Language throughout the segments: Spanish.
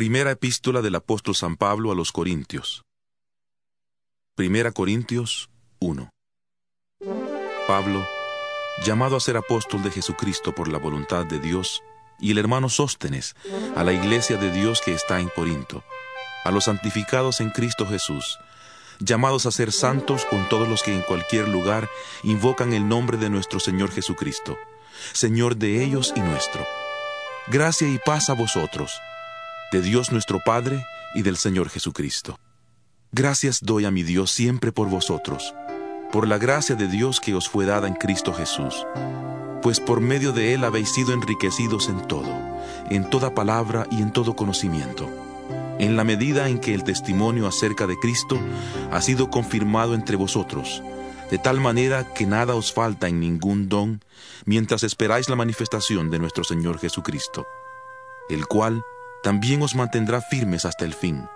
Primera epístola del apóstol San Pablo a los Corintios. Primera Corintios 1. Pablo, llamado a ser apóstol de Jesucristo por la voluntad de Dios, y el hermano Sóstenes, a la iglesia de Dios que está en Corinto, a los santificados en Cristo Jesús, llamados a ser santos con todos los que en cualquier lugar invocan el nombre de nuestro Señor Jesucristo, Señor de ellos y nuestro. Gracia y paz a vosotros, de Dios nuestro Padre y del Señor Jesucristo. Gracias doy a mi Dios siempre por vosotros, por la gracia de Dios que os fue dada en Cristo Jesús, pues por medio de Él habéis sido enriquecidos en todo, en toda palabra y en todo conocimiento, en la medida en que el testimonio acerca de Cristo ha sido confirmado entre vosotros, de tal manera que nada os falta en ningún don, mientras esperáis la manifestación de nuestro Señor Jesucristo, el cual también os mantendrá firmes hasta el fin,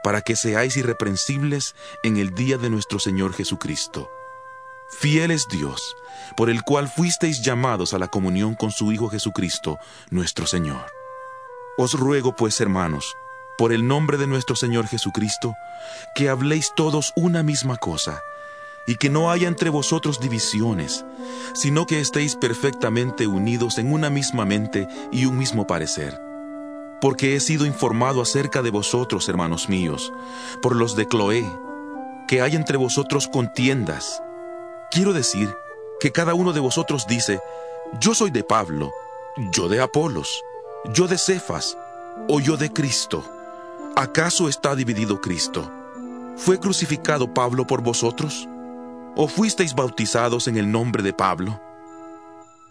para que seáis irreprensibles en el día de nuestro Señor Jesucristo. Fiel es Dios, por el cual fuisteis llamados a la comunión con su Hijo Jesucristo, nuestro Señor. Os ruego, pues, hermanos, por el nombre de nuestro Señor Jesucristo, que habléis todos una misma cosa, y que no haya entre vosotros divisiones, sino que estéis perfectamente unidos en una misma mente y un mismo parecer. Porque he sido informado acerca de vosotros, hermanos míos, por los de Cloé, que hay entre vosotros contiendas. Quiero decir que cada uno de vosotros dice: yo soy de Pablo, yo de Apolos, yo de Cefas, o yo de Cristo. ¿Acaso está dividido Cristo? ¿Fue crucificado Pablo por vosotros? ¿O fuisteis bautizados en el nombre de Pablo?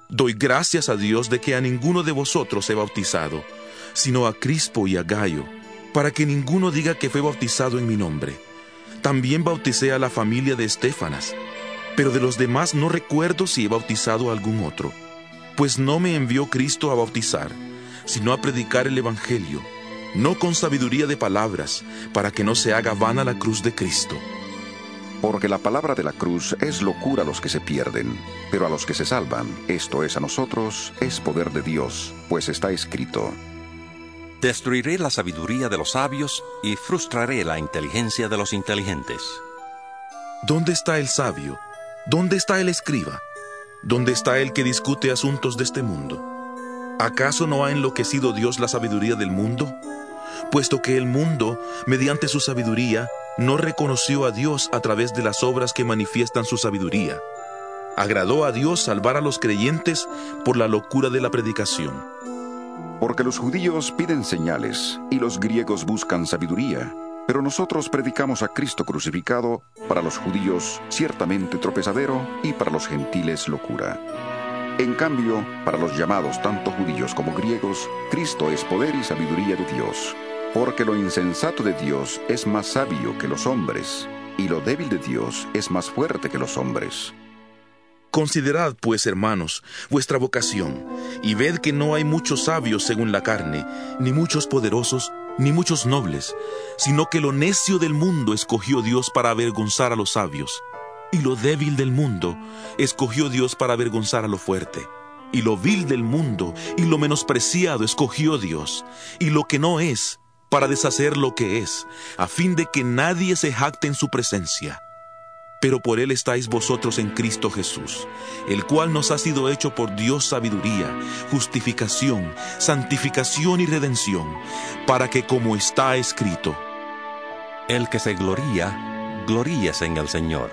Doy gracias a Dios de que a ninguno de vosotros he bautizado, sino a Crispo y a Gayo, para que ninguno diga que fue bautizado en mi nombre. También bauticé a la familia de Estéfanas, pero de los demás no recuerdo si he bautizado a algún otro, pues no me envió Cristo a bautizar, sino a predicar el Evangelio, no con sabiduría de palabras, para que no se haga vana la cruz de Cristo. Porque la palabra de la cruz es locura a los que se pierden, pero a los que se salvan, esto es a nosotros, es poder de Dios, pues está escrito: destruiré la sabiduría de los sabios y frustraré la inteligencia de los inteligentes. ¿Dónde está el sabio? ¿Dónde está el escriba? ¿Dónde está el que discute asuntos de este mundo? ¿Acaso no ha enloquecido Dios la sabiduría del mundo? Puesto que el mundo, mediante su sabiduría, no reconoció a Dios a través de las obras que manifiestan su sabiduría. Agradó a Dios salvar a los creyentes por la locura de la predicación. Porque los judíos piden señales y los griegos buscan sabiduría, pero nosotros predicamos a Cristo crucificado, para los judíos ciertamente tropezadero y para los gentiles locura. En cambio, para los llamados tanto judíos como griegos, Cristo es poder y sabiduría de Dios. Porque lo insensato de Dios es más sabio que los hombres, y lo débil de Dios es más fuerte que los hombres. Considerad, pues, hermanos, vuestra vocación, y ved que no hay muchos sabios según la carne, ni muchos poderosos, ni muchos nobles, sino que lo necio del mundo escogió Dios para avergonzar a los sabios, y lo débil del mundo escogió Dios para avergonzar a lo fuerte, y lo vil del mundo y lo menospreciado escogió Dios, y lo que no es, para deshacer lo que es, a fin de que nadie se jacte en su presencia. Pero por Él estáis vosotros en Cristo Jesús, el cual nos ha sido hecho por Dios sabiduría, justificación, santificación y redención, para que, como está escrito: el que se gloría, gloríese en el Señor.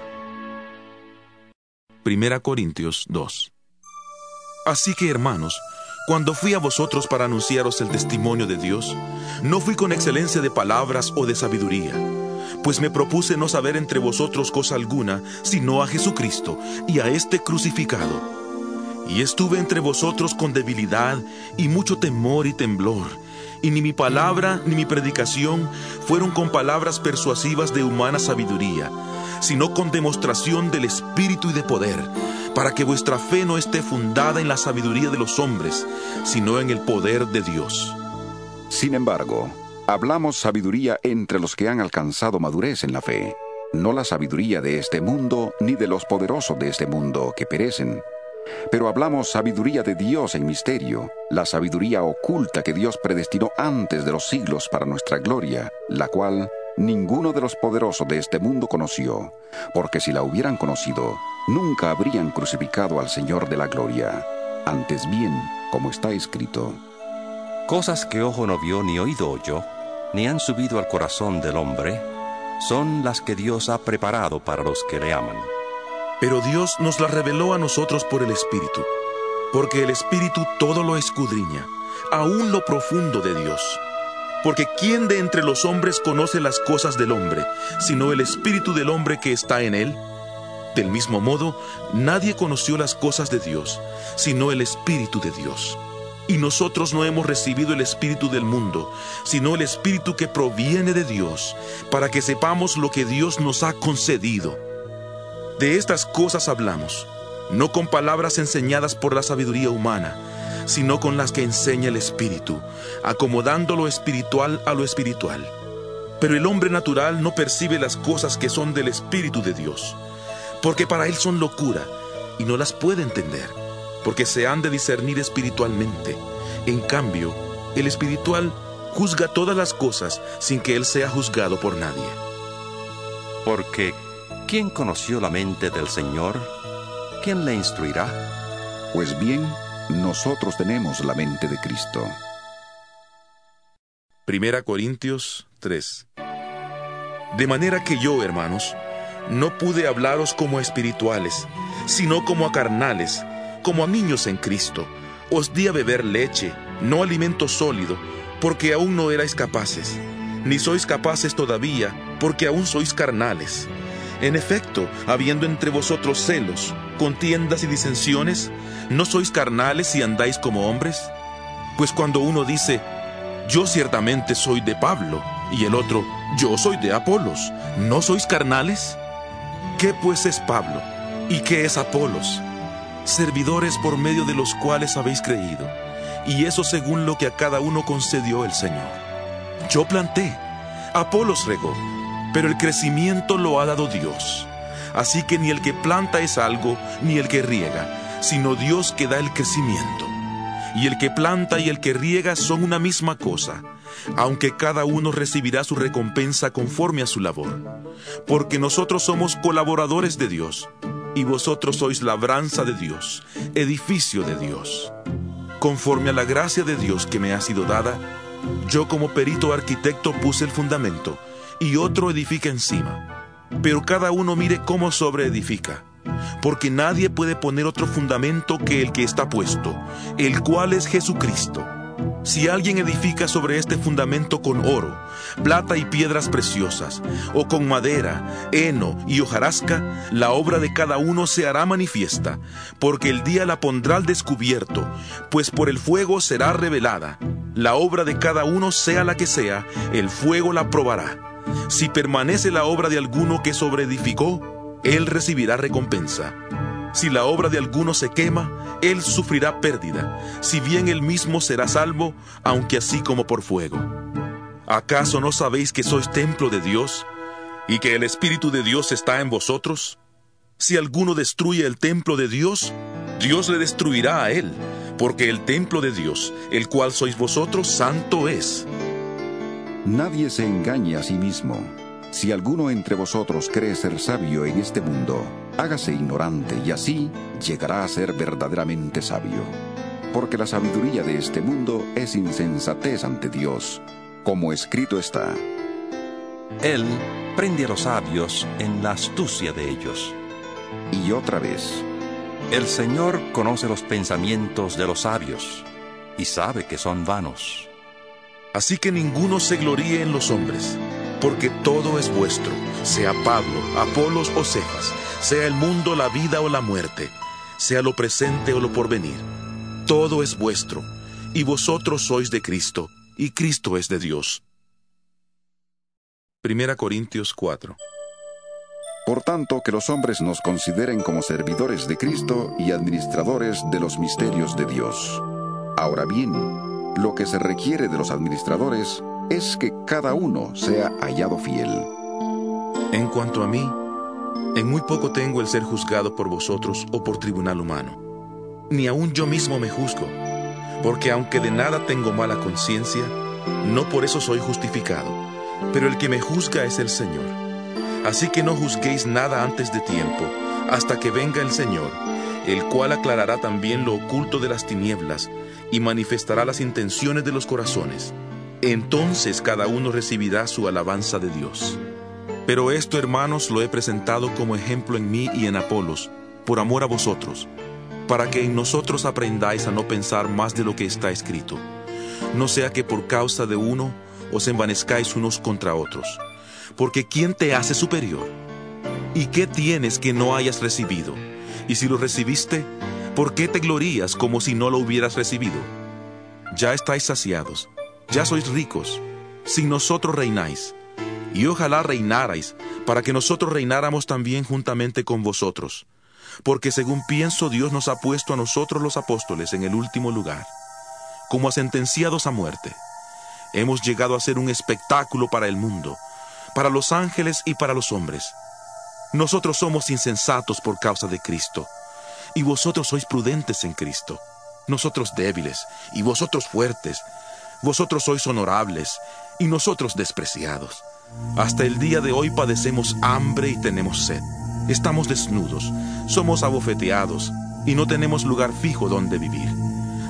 Primera Corintios 2. Así que, hermanos, cuando fui a vosotros para anunciaros el testimonio de Dios, no fui con excelencia de palabras o de sabiduría, pues me propuse no saber entre vosotros cosa alguna, sino a Jesucristo y a este crucificado. Y estuve entre vosotros con debilidad y mucho temor y temblor, y ni mi palabra ni mi predicación fueron con palabras persuasivas de humana sabiduría, sino con demostración del Espíritu y de poder, para que vuestra fe no esté fundada en la sabiduría de los hombres, sino en el poder de Dios. Sin embargo, hablamos sabiduría entre los que han alcanzado madurez en la fe, no la sabiduría de este mundo ni de los poderosos de este mundo que perecen, Pero hablamos sabiduría de Dios en misterio, la sabiduría oculta que Dios predestinó antes de los siglos para nuestra gloria, la cual ninguno de los poderosos de este mundo conoció, porque si la hubieran conocido, nunca habrían crucificado al Señor de la gloria. Antes bien, como está escrito: Cosas que ojo no vio ni oído oyó, ni han subido al corazón del hombre, son las que Dios ha preparado para los que le aman. Pero Dios nos la reveló a nosotros por el Espíritu, porque el Espíritu todo lo escudriña, aún lo profundo de Dios. Porque ¿quién de entre los hombres conoce las cosas del hombre, sino el Espíritu del hombre que está en él? Del mismo modo, nadie conoció las cosas de Dios, sino el Espíritu de Dios. Y nosotros no hemos recibido el Espíritu del mundo, sino el Espíritu que proviene de Dios, para que sepamos lo que Dios nos ha concedido. De estas cosas hablamos, no con palabras enseñadas por la sabiduría humana, sino con las que enseña el Espíritu, acomodando lo espiritual a lo espiritual. Pero el hombre natural no percibe las cosas que son del Espíritu de Dios, porque para él son locura, y no las puede entender, porque se han de discernir espiritualmente. En cambio, el espiritual juzga todas las cosas sin que él sea juzgado por nadie. Porque ¿quién conoció la mente del Señor? ¿Quién le instruirá? Pues bien, nosotros tenemos la mente de Cristo. 1 Corintios 3. De manera que yo, hermanos, no pude hablaros como a espirituales, sino como a carnales, como a niños en Cristo. Os di a beber leche, no alimento sólido, porque aún no erais capaces, ni sois capaces todavía, porque aún sois carnales. En efecto, habiendo entre vosotros celos, contiendas y disensiones, ¿no sois carnales y andáis como hombres? Pues cuando uno dice, yo ciertamente soy de Pablo, y el otro, yo soy de Apolos, ¿no sois carnales? ¿Qué pues es Pablo? ¿Y qué es Apolos? Servidores por medio de los cuales habéis creído, y eso según lo que a cada uno concedió el Señor. Yo planté, Apolos regó, pero el crecimiento lo ha dado Dios. Así que ni el que planta es algo, ni el que riega, sino Dios que da el crecimiento. Y el que planta y el que riega son una misma cosa, aunque cada uno recibirá su recompensa conforme a su labor. Porque nosotros somos colaboradores de Dios, y vosotros sois labranza de Dios, edificio de Dios. Conforme a la gracia de Dios que me ha sido dada, yo como perito arquitecto puse el fundamento, y otro edifica encima. Pero cada uno mire cómo sobreedifica, porque nadie puede poner otro fundamento que el que está puesto, el cual es Jesucristo. Si alguien edifica sobre este fundamento con oro, plata y piedras preciosas, o con madera, heno y hojarasca, la obra de cada uno se hará manifiesta, porque el día la pondrá al descubierto, pues por el fuego será revelada. La obra de cada uno, sea la que sea, el fuego la probará. Si permanece la obra de alguno que sobreedificó, él recibirá recompensa. Si la obra de alguno se quema, él sufrirá pérdida, si bien él mismo será salvo, aunque así como por fuego. ¿Acaso no sabéis que sois templo de Dios, y que el Espíritu de Dios está en vosotros? Si alguno destruye el templo de Dios, Dios le destruirá a él, porque el templo de Dios, el cual sois vosotros, santo es. Nadie se engañe a sí mismo. Si alguno entre vosotros cree ser sabio en este mundo, hágase ignorante y así llegará a ser verdaderamente sabio. Porque la sabiduría de este mundo es insensatez ante Dios, como escrito está: Él prende a los sabios en la astucia de ellos. Y otra vez: El Señor conoce los pensamientos de los sabios y sabe que son vanos. Así que ninguno se gloríe en los hombres, porque todo es vuestro, sea Pablo, Apolos o Cefas, sea el mundo, la vida o la muerte, sea lo presente o lo porvenir. Todo es vuestro, y vosotros sois de Cristo, y Cristo es de Dios. 1 Corintios 4. Por tanto, que los hombres nos consideren como servidores de Cristo y administradores de los misterios de Dios. Ahora bien, lo que se requiere de los administradores es que cada uno sea hallado fiel. En cuanto a mí, en muy poco tengo el ser juzgado por vosotros o por tribunal humano. ni aun yo mismo me juzgo, porque aunque de nada tengo mala conciencia, no por eso soy justificado, pero el que me juzga es el Señor. Así que no juzguéis nada antes de tiempo, hasta que venga el Señor, el cual aclarará también lo oculto de las tinieblas y manifestará las intenciones de los corazones. Entonces cada uno recibirá su alabanza de Dios. Pero esto, hermanos, lo he presentado como ejemplo en mí y en Apolos, por amor a vosotros, para que en nosotros aprendáis a no pensar más de lo que está escrito, no sea que por causa de uno os envanezcáis unos contra otros. Porque ¿quién te hace superior? ¿Y qué tienes que no hayas recibido? Y si lo recibiste, ¿por qué te glorías como si no lo hubieras recibido? Ya estáis saciados, ya sois ricos, sin nosotros reináis. Y ojalá reinarais, para que nosotros reináramos también juntamente con vosotros. Porque según pienso, Dios nos ha puesto a nosotros los apóstoles en el último lugar, como a sentenciados a muerte. Hemos llegado a ser un espectáculo para el mundo, para los ángeles y para los hombres. Nosotros somos insensatos por causa de Cristo, y vosotros sois prudentes en Cristo. Nosotros débiles, y vosotros fuertes. Vosotros sois honorables, y nosotros despreciados. Hasta el día de hoy padecemos hambre y tenemos sed. Estamos desnudos, somos abofeteados, y no tenemos lugar fijo donde vivir.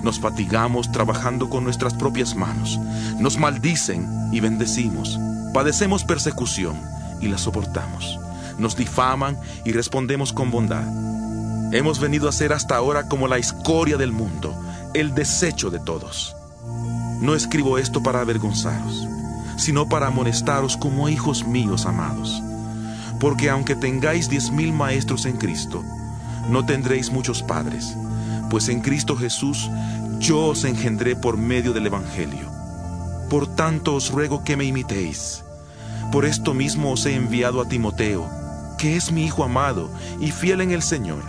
Nos fatigamos trabajando con nuestras propias manos. Nos maldicen y bendecimos. Padecemos persecución y la soportamos. Nos difaman y respondemos con bondad. Hemos venido a ser hasta ahora como la escoria del mundo, el desecho de todos. No escribo esto para avergonzaros, sino para amonestaros como hijos míos amados. Porque aunque tengáis 10,000 maestros en Cristo, no tendréis muchos padres, pues en Cristo Jesús yo os engendré por medio del Evangelio. Por tanto os ruego que me imitéis. Por esto mismo os he enviado a Timoteo, que es mi hijo amado y fiel en el Señor,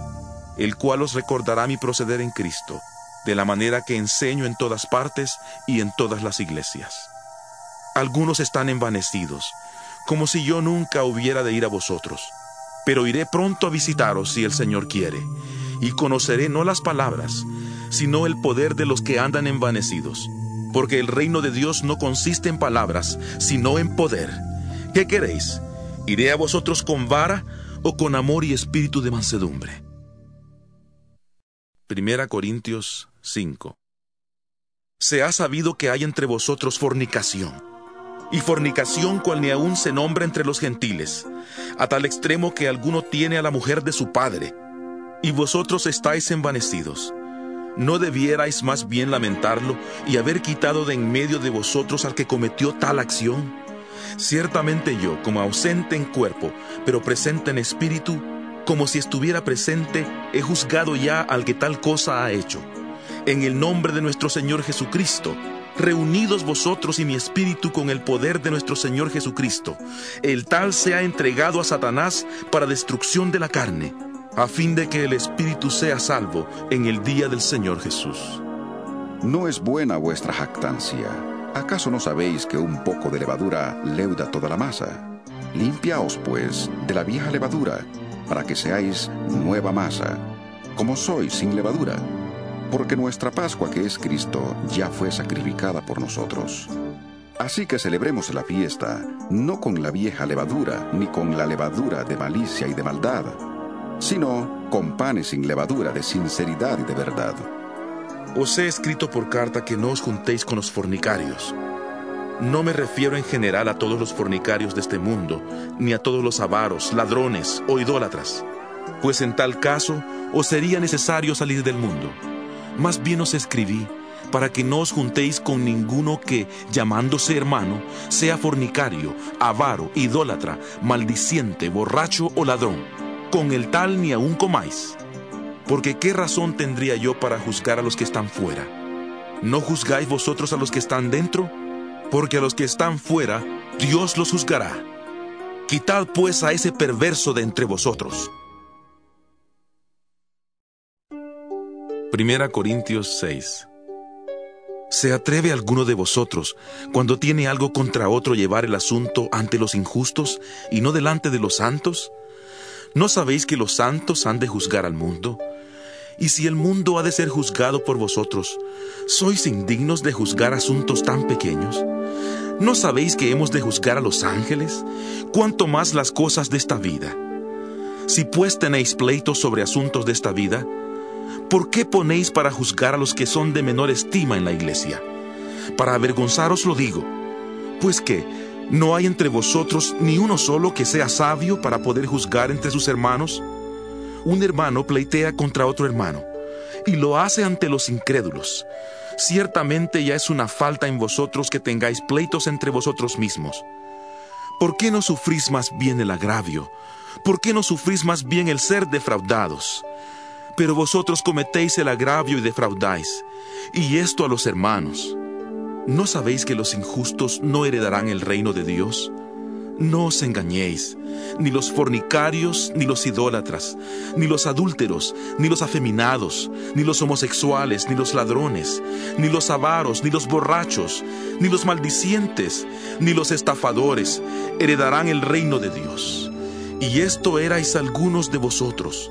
el cual os recordará mi proceder en Cristo, de la manera que enseño en todas partes y en todas las iglesias. Algunos están envanecidos, como si yo nunca hubiera de ir a vosotros. Pero iré pronto a visitaros si el Señor quiere, y conoceré no las palabras, sino el poder de los que andan envanecidos. Porque el reino de Dios no consiste en palabras, sino en poder. ¿Qué queréis? ¿Iré a vosotros con vara o con amor y espíritu de mansedumbre? 1 Corintios 5. Se ha sabido que hay entre vosotros fornicación, y fornicación cual ni aún se nombra entre los gentiles, a tal extremo que alguno tiene a la mujer de su padre, y vosotros estáis envanecidos. ¿No debierais más bien lamentarlo y haber quitado de en medio de vosotros al que cometió tal acción? Ciertamente yo, como ausente en cuerpo, pero presente en espíritu, como si estuviera presente, he juzgado ya al que tal cosa ha hecho. En el nombre de nuestro Señor Jesucristo, reunidos vosotros y mi espíritu con el poder de nuestro Señor Jesucristo, el tal se ha entregado a Satanás para destrucción de la carne, a fin de que el espíritu sea salvo en el día del Señor Jesús. No es buena vuestra jactancia. ¿Acaso no sabéis que un poco de levadura leuda toda la masa? Limpiaos, pues, de la vieja levadura, para que seáis nueva masa, como sois sin levadura. Porque nuestra Pascua, que es Cristo, ya fue sacrificada por nosotros. Así que celebremos la fiesta, no con la vieja levadura, ni con la levadura de malicia y de maldad, sino con panes sin levadura de sinceridad y de verdad. Os he escrito por carta que no os juntéis con los fornicarios. No me refiero en general a todos los fornicarios de este mundo, ni a todos los avaros, ladrones o idólatras, pues en tal caso os sería necesario salir del mundo. Más bien os escribí para que no os juntéis con ninguno que, llamándose hermano, sea fornicario, avaro, idólatra, maldiciente, borracho o ladrón. Con el tal ni aun comáis. Porque ¿qué razón tendría yo para juzgar a los que están fuera? ¿No juzgáis vosotros a los que están dentro? Porque a los que están fuera, Dios los juzgará. Quitad pues a ese perverso de entre vosotros. 1 Corintios 6. ¿Se atreve alguno de vosotros, cuando tiene algo contra otro, llevar el asunto ante los injustos y no delante de los santos? ¿No sabéis que los santos han de juzgar al mundo? Y si el mundo ha de ser juzgado por vosotros, ¿sois indignos de juzgar asuntos tan pequeños? ¿No sabéis que hemos de juzgar a los ángeles? ¿Cuánto más las cosas de esta vida? Si pues tenéis pleitos sobre asuntos de esta vida, ¿por qué ponéis para juzgar a los que son de menor estima en la iglesia? Para avergonzaros lo digo, pues que ¿no hay entre vosotros ni uno solo que sea sabio para poder juzgar entre sus hermanos? Un hermano pleitea contra otro hermano, y lo hace ante los incrédulos. Ciertamente ya es una falta en vosotros que tengáis pleitos entre vosotros mismos. ¿Por qué no sufrís más bien el agravio? ¿Por qué no sufrís más bien el ser defraudados? Pero vosotros cometéis el agravio y defraudáis, y esto a los hermanos. ¿No sabéis que los injustos no heredarán el reino de Dios? No os engañéis, ni los fornicarios, ni los idólatras, ni los adúlteros, ni los afeminados, ni los homosexuales, ni los ladrones, ni los avaros, ni los borrachos, ni los maldicientes, ni los estafadores heredarán el reino de Dios. Y esto erais algunos de vosotros,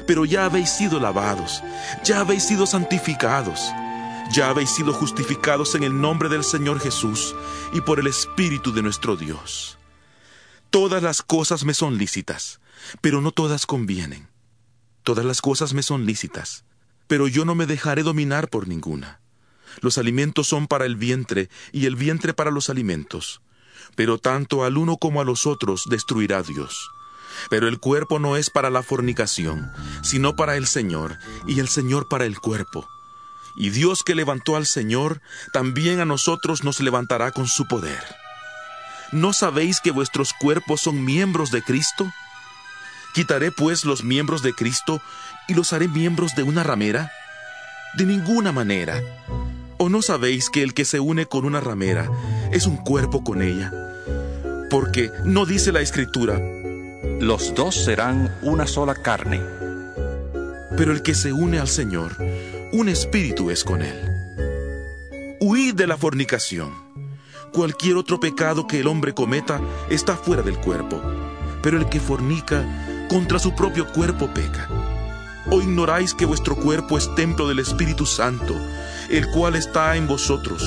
pero ya habéis sido lavados, ya habéis sido santificados, ya habéis sido justificados en el nombre del Señor Jesús y por el Espíritu de nuestro Dios. Todas las cosas me son lícitas, pero no todas convienen. Todas las cosas me son lícitas, pero yo no me dejaré dominar por ninguna. Los alimentos son para el vientre, y el vientre para los alimentos. Pero tanto al uno como a los otros destruirá Dios. Pero el cuerpo no es para la fornicación, sino para el Señor, y el Señor para el cuerpo. Y Dios que levantó al Señor, también a nosotros nos levantará con su poder. ¿No sabéis que vuestros cuerpos son miembros de Cristo? ¿Quitaré pues los miembros de Cristo y los haré miembros de una ramera? De ninguna manera. ¿O no sabéis que el que se une con una ramera es un cuerpo con ella? Porque ¿no dice la Escritura: los dos serán una sola carne? Pero el que se une al Señor, un espíritu es con él. Huid de la fornicación. Cualquier otro pecado que el hombre cometa está fuera del cuerpo, pero el que fornica contra su propio cuerpo peca. ¿O ignoráis que vuestro cuerpo es templo del Espíritu Santo, el cual está en vosotros,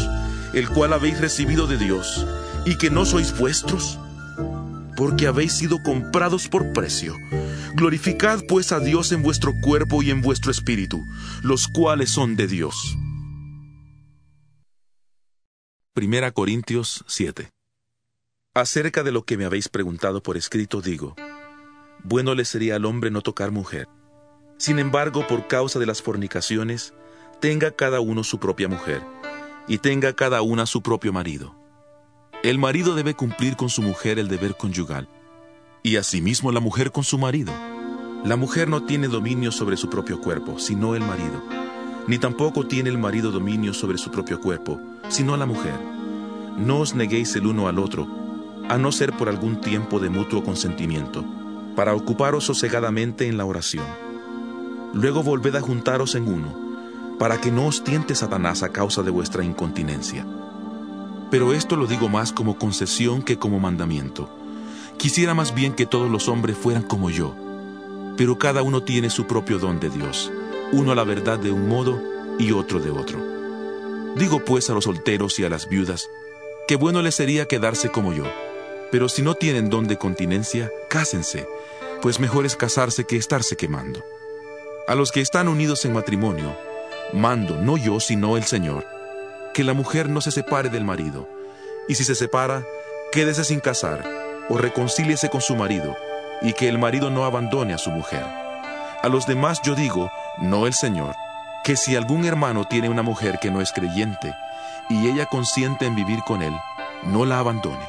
el cual habéis recibido de Dios, y que no sois vuestros? Porque habéis sido comprados por precio. Glorificad pues a Dios en vuestro cuerpo y en vuestro espíritu, los cuales son de Dios. 1 Corintios 7. Acerca de lo que me habéis preguntado por escrito digo: bueno le sería al hombre no tocar mujer. Sin embargo, por causa de las fornicaciones, tenga cada uno su propia mujer, y tenga cada una su propio marido. El marido debe cumplir con su mujer el deber conyugal, y asimismo la mujer con su marido. La mujer no tiene dominio sobre su propio cuerpo, sino el marido. Ni tampoco tiene el marido dominio sobre su propio cuerpo, sino la mujer. No os neguéis el uno al otro, a no ser por algún tiempo de mutuo consentimiento, para ocuparos sosegadamente en la oración. Luego volved a juntaros en uno, para que no os tiente Satanás a causa de vuestra incontinencia. Pero esto lo digo más como concesión que como mandamiento. Quisiera más bien que todos los hombres fueran como yo, pero cada uno tiene su propio don de Dios, uno a la verdad de un modo y otro de otro. Digo pues a los solteros y a las viudas, que bueno les sería quedarse como yo, pero si no tienen don de continencia, cásense, pues mejor es casarse que estarse quemando. A los que están unidos en matrimonio, mando, no yo, sino el Señor, que la mujer no se separe del marido, y si se separa, quédese sin casar, o reconcíliese con su marido, y que el marido no abandone a su mujer. A los demás yo digo, no el Señor, que si algún hermano tiene una mujer que no es creyente, y ella consiente en vivir con él, no la abandone.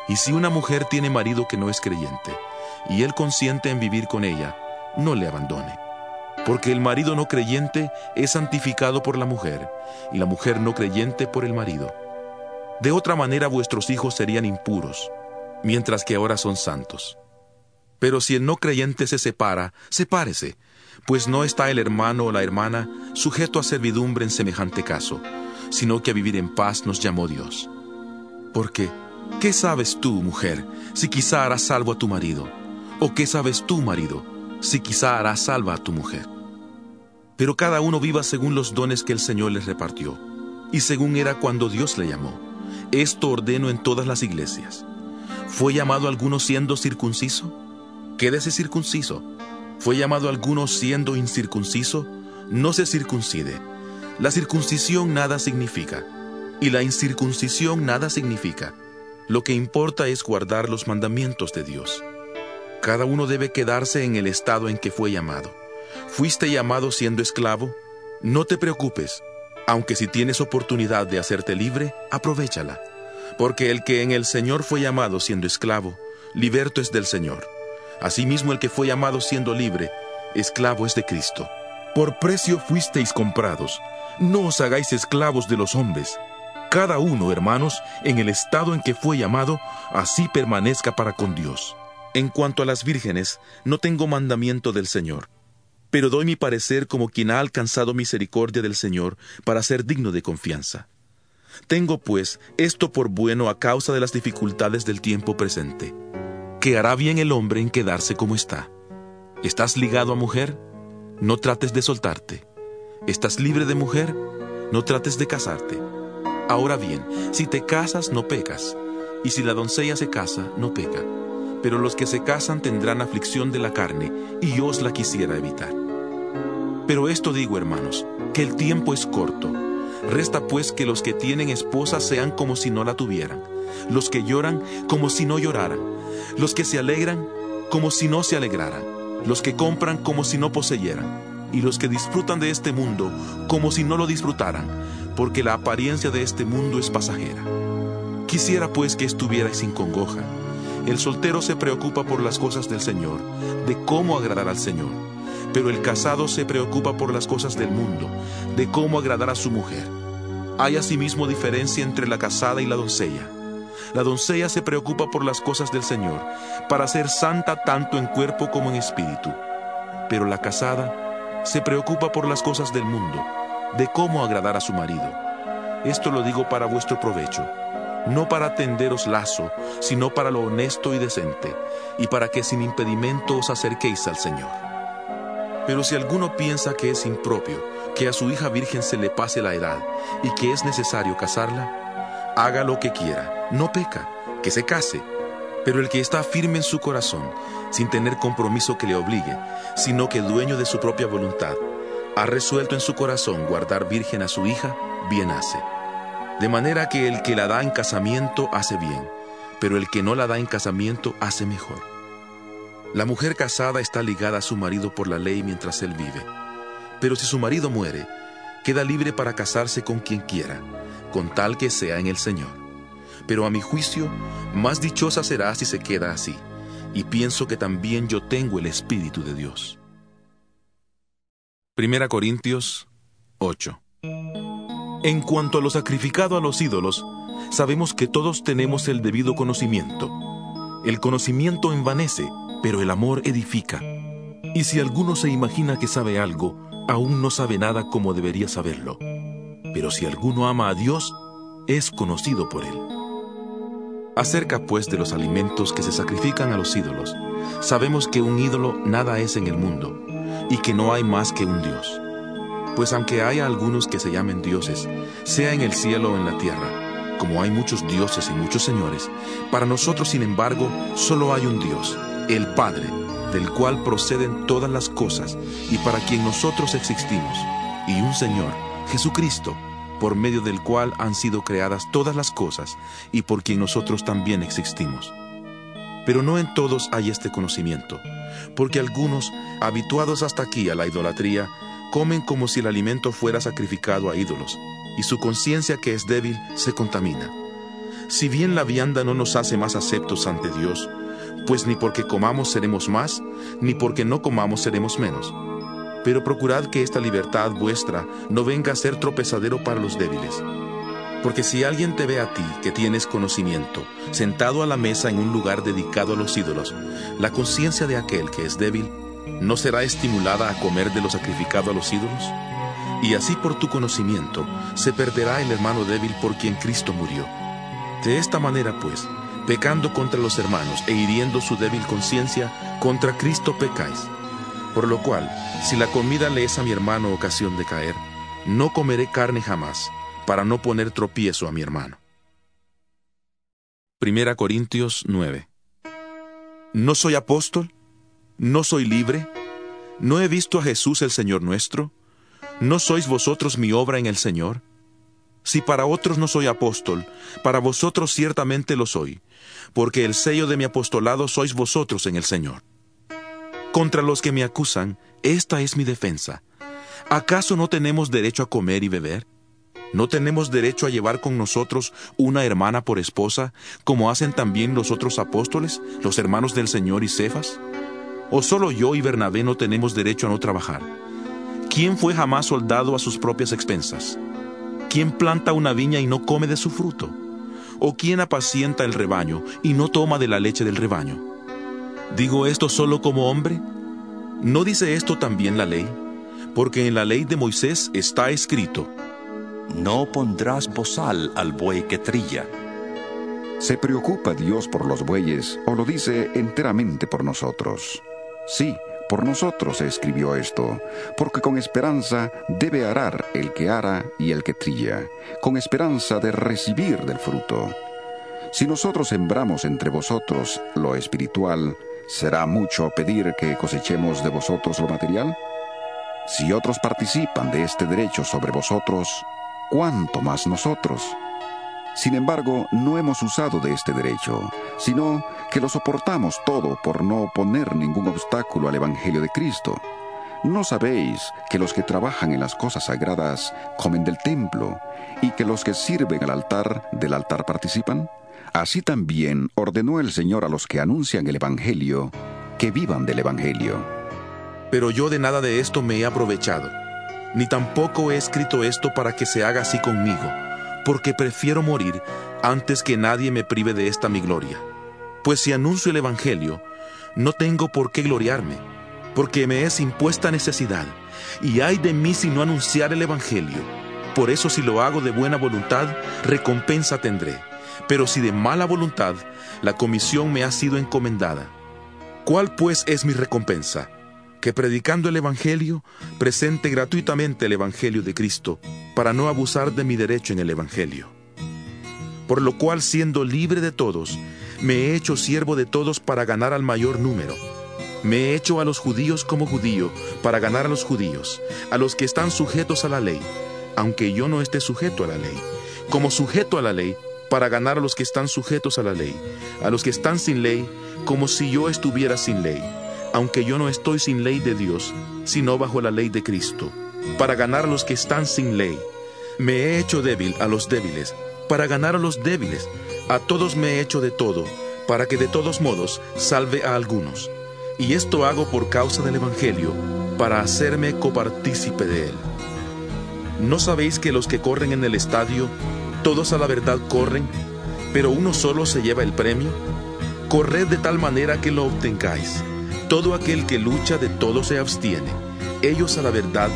Y si una mujer tiene marido que no es creyente, y él consiente en vivir con ella, no le abandone. Porque el marido no creyente es santificado por la mujer, y la mujer no creyente por el marido. De otra manera vuestros hijos serían impuros, mientras que ahora son santos. Pero si el no creyente se separa, sepárese, pues no está el hermano o la hermana sujeto a servidumbre en semejante caso, sino que a vivir en paz nos llamó Dios. Porque, ¿qué sabes tú, mujer, si quizá harás salvo a tu marido? ¿O qué sabes tú, marido, si quizá harás salva a tu mujer? Pero cada uno viva según los dones que el Señor les repartió, y según era cuando Dios le llamó. Esto ordeno en todas las iglesias. ¿Fue llamado alguno siendo circunciso? Quédese circunciso. ¿Fue llamado alguno siendo incircunciso? No se circuncide. La circuncisión nada significa, y la incircuncisión nada significa. Lo que importa es guardar los mandamientos de Dios. Cada uno debe quedarse en el estado en que fue llamado. ¿Fuiste llamado siendo esclavo? No te preocupes, aunque si tienes oportunidad de hacerte libre, aprovéchala. Porque el que en el Señor fue llamado siendo esclavo, liberto es del Señor. Asimismo el que fue llamado siendo libre, esclavo es de Cristo. Por precio fuisteis comprados. No os hagáis esclavos de los hombres. Cada uno, hermanos, en el estado en que fue llamado, así permanezca para con Dios. En cuanto a las vírgenes, no tengo mandamiento del Señor, pero doy mi parecer como quien ha alcanzado misericordia del Señor para ser digno de confianza. Tengo, pues, esto por bueno a causa de las dificultades del tiempo presente, que hará bien el hombre en quedarse como está. ¿Estás ligado a mujer? No trates de soltarte. ¿Estás libre de mujer? No trates de casarte. Ahora bien, si te casas, no pecas, y si la doncella se casa, no peca. Pero los que se casan tendrán aflicción de la carne, y yo os la quisiera evitar. Pero esto digo, hermanos, que el tiempo es corto. Resta pues que los que tienen esposa sean como si no la tuvieran, los que lloran como si no lloraran, los que se alegran como si no se alegraran, los que compran como si no poseyeran, y los que disfrutan de este mundo como si no lo disfrutaran, porque la apariencia de este mundo es pasajera. Quisiera pues que estuvierais sin congoja. El soltero se preocupa por las cosas del Señor, de cómo agradar al Señor. Pero el casado se preocupa por las cosas del mundo, de cómo agradar a su mujer. Hay asimismo diferencia entre la casada y la doncella. La doncella se preocupa por las cosas del Señor, para ser santa tanto en cuerpo como en espíritu. Pero la casada se preocupa por las cosas del mundo, de cómo agradar a su marido. Esto lo digo para vuestro provecho, no para tenderos lazo, sino para lo honesto y decente, y para que sin impedimento os acerquéis al Señor. Pero si alguno piensa que es impropio que a su hija virgen se le pase la edad y que es necesario casarla, haga lo que quiera, no peca, que se case. Pero el que está firme en su corazón, sin tener compromiso que le obligue, sino que dueño de su propia voluntad, ha resuelto en su corazón guardar virgen a su hija, bien hace. De manera que el que la da en casamiento hace bien, pero el que no la da en casamiento hace mejor. La mujer casada está ligada a su marido por la ley mientras él vive. Pero si su marido muere, queda libre para casarse con quien quiera, con tal que sea en el Señor. Pero a mi juicio, más dichosa será si se queda así, y pienso que también yo tengo el Espíritu de Dios. 1 Corintios 8. En cuanto a lo sacrificado a los ídolos, sabemos que todos tenemos el debido conocimiento. El conocimiento envanece, pero el amor edifica. Y si alguno se imagina que sabe algo, aún no sabe nada como debería saberlo. Pero si alguno ama a Dios, es conocido por él. Acerca pues de los alimentos que se sacrifican a los ídolos, sabemos que un ídolo nada es en el mundo, y que no hay más que un Dios. Pues aunque haya algunos que se llamen dioses, sea en el cielo o en la tierra, como hay muchos dioses y muchos señores, para nosotros, sin embargo, solo hay un Dios, el Padre, del cual proceden todas las cosas, y para quien nosotros existimos, y un Señor, Jesucristo, por medio del cual han sido creadas todas las cosas, y por quien nosotros también existimos. Pero no en todos hay este conocimiento, porque algunos, habituados hasta aquí a la idolatría, comen como si el alimento fuera sacrificado a ídolos, y su conciencia, que es débil, se contamina. Si bien la vianda no nos hace más aceptos ante Dios, pues ni porque comamos seremos más, ni porque no comamos seremos menos. Pero procurad que esta libertad vuestra no venga a ser tropezadero para los débiles. Porque si alguien te ve a ti, que tienes conocimiento, sentado a la mesa en un lugar dedicado a los ídolos, la conciencia de aquel que es débil, ¿no será estimulada a comer de lo sacrificado a los ídolos? Y así por tu conocimiento se perderá el hermano débil por quien Cristo murió. De esta manera pues, pecando contra los hermanos e hiriendo su débil conciencia, contra Cristo pecáis. Por lo cual, si la comida le es a mi hermano ocasión de caer, no comeré carne jamás, para no poner tropiezo a mi hermano. 1 Corintios 9. ¿No soy apóstol? ¿No soy libre? ¿No he visto a Jesús el Señor nuestro? ¿No sois vosotros mi obra en el Señor? Si para otros no soy apóstol, para vosotros ciertamente lo soy, porque el sello de mi apostolado sois vosotros en el Señor. Contra los que me acusan, esta es mi defensa. ¿Acaso no tenemos derecho a comer y beber? ¿No tenemos derecho a llevar con nosotros una hermana por esposa, como hacen también los otros apóstoles, los hermanos del Señor y Cefas? ¿O solo yo y Bernabé no tenemos derecho a no trabajar? ¿Quién fue jamás soldado a sus propias expensas? ¿Quién planta una viña y no come de su fruto? ¿O quién apacienta el rebaño y no toma de la leche del rebaño? ¿Digo esto solo como hombre? ¿No dice esto también la ley? Porque en la ley de Moisés está escrito: No pondrás bozal al buey que trilla. ¿Se preocupa Dios por los bueyes o lo dice enteramente por nosotros? Sí, por nosotros se escribió esto, porque con esperanza debe arar el que ara y el que trilla, con esperanza de recibir del fruto. Si nosotros sembramos entre vosotros lo espiritual, ¿será mucho pedir que cosechemos de vosotros lo material? Si otros participan de este derecho sobre vosotros, ¿cuánto más nosotros? Sin embargo, no hemos usado de este derecho, sino que lo soportamos todo por no poner ningún obstáculo al Evangelio de Cristo. ¿No sabéis que los que trabajan en las cosas sagradas comen del templo, y que los que sirven al altar del altar participan? Así también ordenó el Señor a los que anuncian el Evangelio que vivan del Evangelio. Pero yo de nada de esto me he aprovechado, ni tampoco he escrito esto para que se haga así conmigo, porque prefiero morir antes que nadie me prive de esta mi gloria. Pues si anuncio el Evangelio, no tengo por qué gloriarme, porque me es impuesta necesidad, y ay de mí si no anunciar el Evangelio. Por eso si lo hago de buena voluntad, recompensa tendré, pero si de mala voluntad, la comisión me ha sido encomendada. ¿Cuál pues es mi recompensa? Que predicando el Evangelio, presente gratuitamente el Evangelio de Cristo, para no abusar de mi derecho en el Evangelio. Por lo cual, siendo libre de todos, me he hecho siervo de todos para ganar al mayor número. Me he hecho a los judíos como judío, para ganar a los judíos, a los que están sujetos a la ley, aunque yo no esté sujeto a la ley, como sujeto a la ley, para ganar a los que están sujetos a la ley, a los que están sin ley, como si yo estuviera sin ley, aunque yo no estoy sin ley de Dios, sino bajo la ley de Cristo, para ganar a los que están sin ley. Me he hecho débil a los débiles, para ganar a los débiles. A todos me he hecho de todo, para que de todos modos salve a algunos. Y esto hago por causa del Evangelio, para hacerme copartícipe de él. ¿No sabéis que los que corren en el estadio, todos a la verdad corren, pero uno solo se lleva el premio? Corred de tal manera que lo obtengáis. Todo aquel que lucha de todo se abstiene, ellos a la verdad,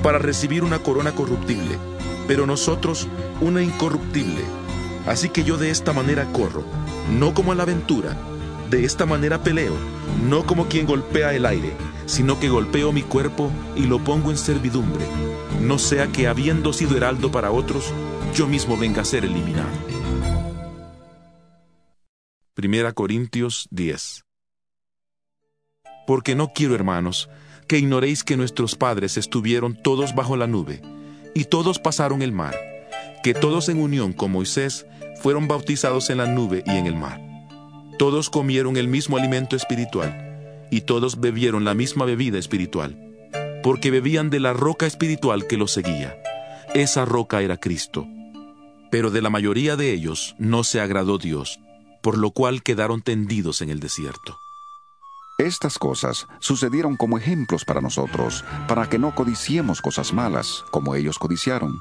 para recibir una corona corruptible, pero nosotros una incorruptible. Así que yo de esta manera corro, no como a la aventura, de esta manera peleo, no como quien golpea el aire, sino que golpeo mi cuerpo y lo pongo en servidumbre, no sea que habiendo sido heraldo para otros, yo mismo venga a ser eliminado. 1 Corintios 10. Porque no quiero, hermanos, que ignoréis que nuestros padres estuvieron todos bajo la nube, y todos pasaron el mar, que todos en unión con Moisés fueron bautizados en la nube y en el mar. Todos comieron el mismo alimento espiritual, y todos bebieron la misma bebida espiritual, porque bebían de la roca espiritual que los seguía. Esa roca era Cristo. Pero de la mayoría de ellos no se agradó Dios, por lo cual quedaron tendidos en el desierto. Estas cosas sucedieron como ejemplos para nosotros, para que no codiciemos cosas malas, como ellos codiciaron.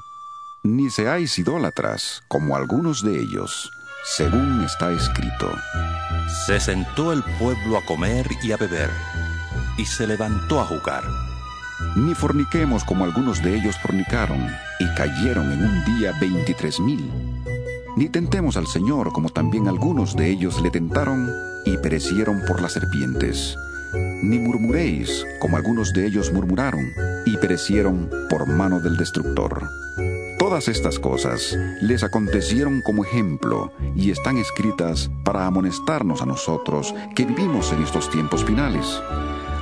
Ni seáis idólatras, como algunos de ellos, según está escrito. Se sentó el pueblo a comer y a beber, y se levantó a jugar. Ni forniquemos como algunos de ellos fornicaron, y cayeron en un día 23,000. Ni tentemos al Señor como también algunos de ellos le tentaron, y perecieron por las serpientes. ni murmuréis, como algunos de ellos murmuraron, y perecieron por mano del destructor. Todas estas cosas les acontecieron como ejemplo y están escritas para amonestarnos a nosotros que vivimos en estos tiempos finales.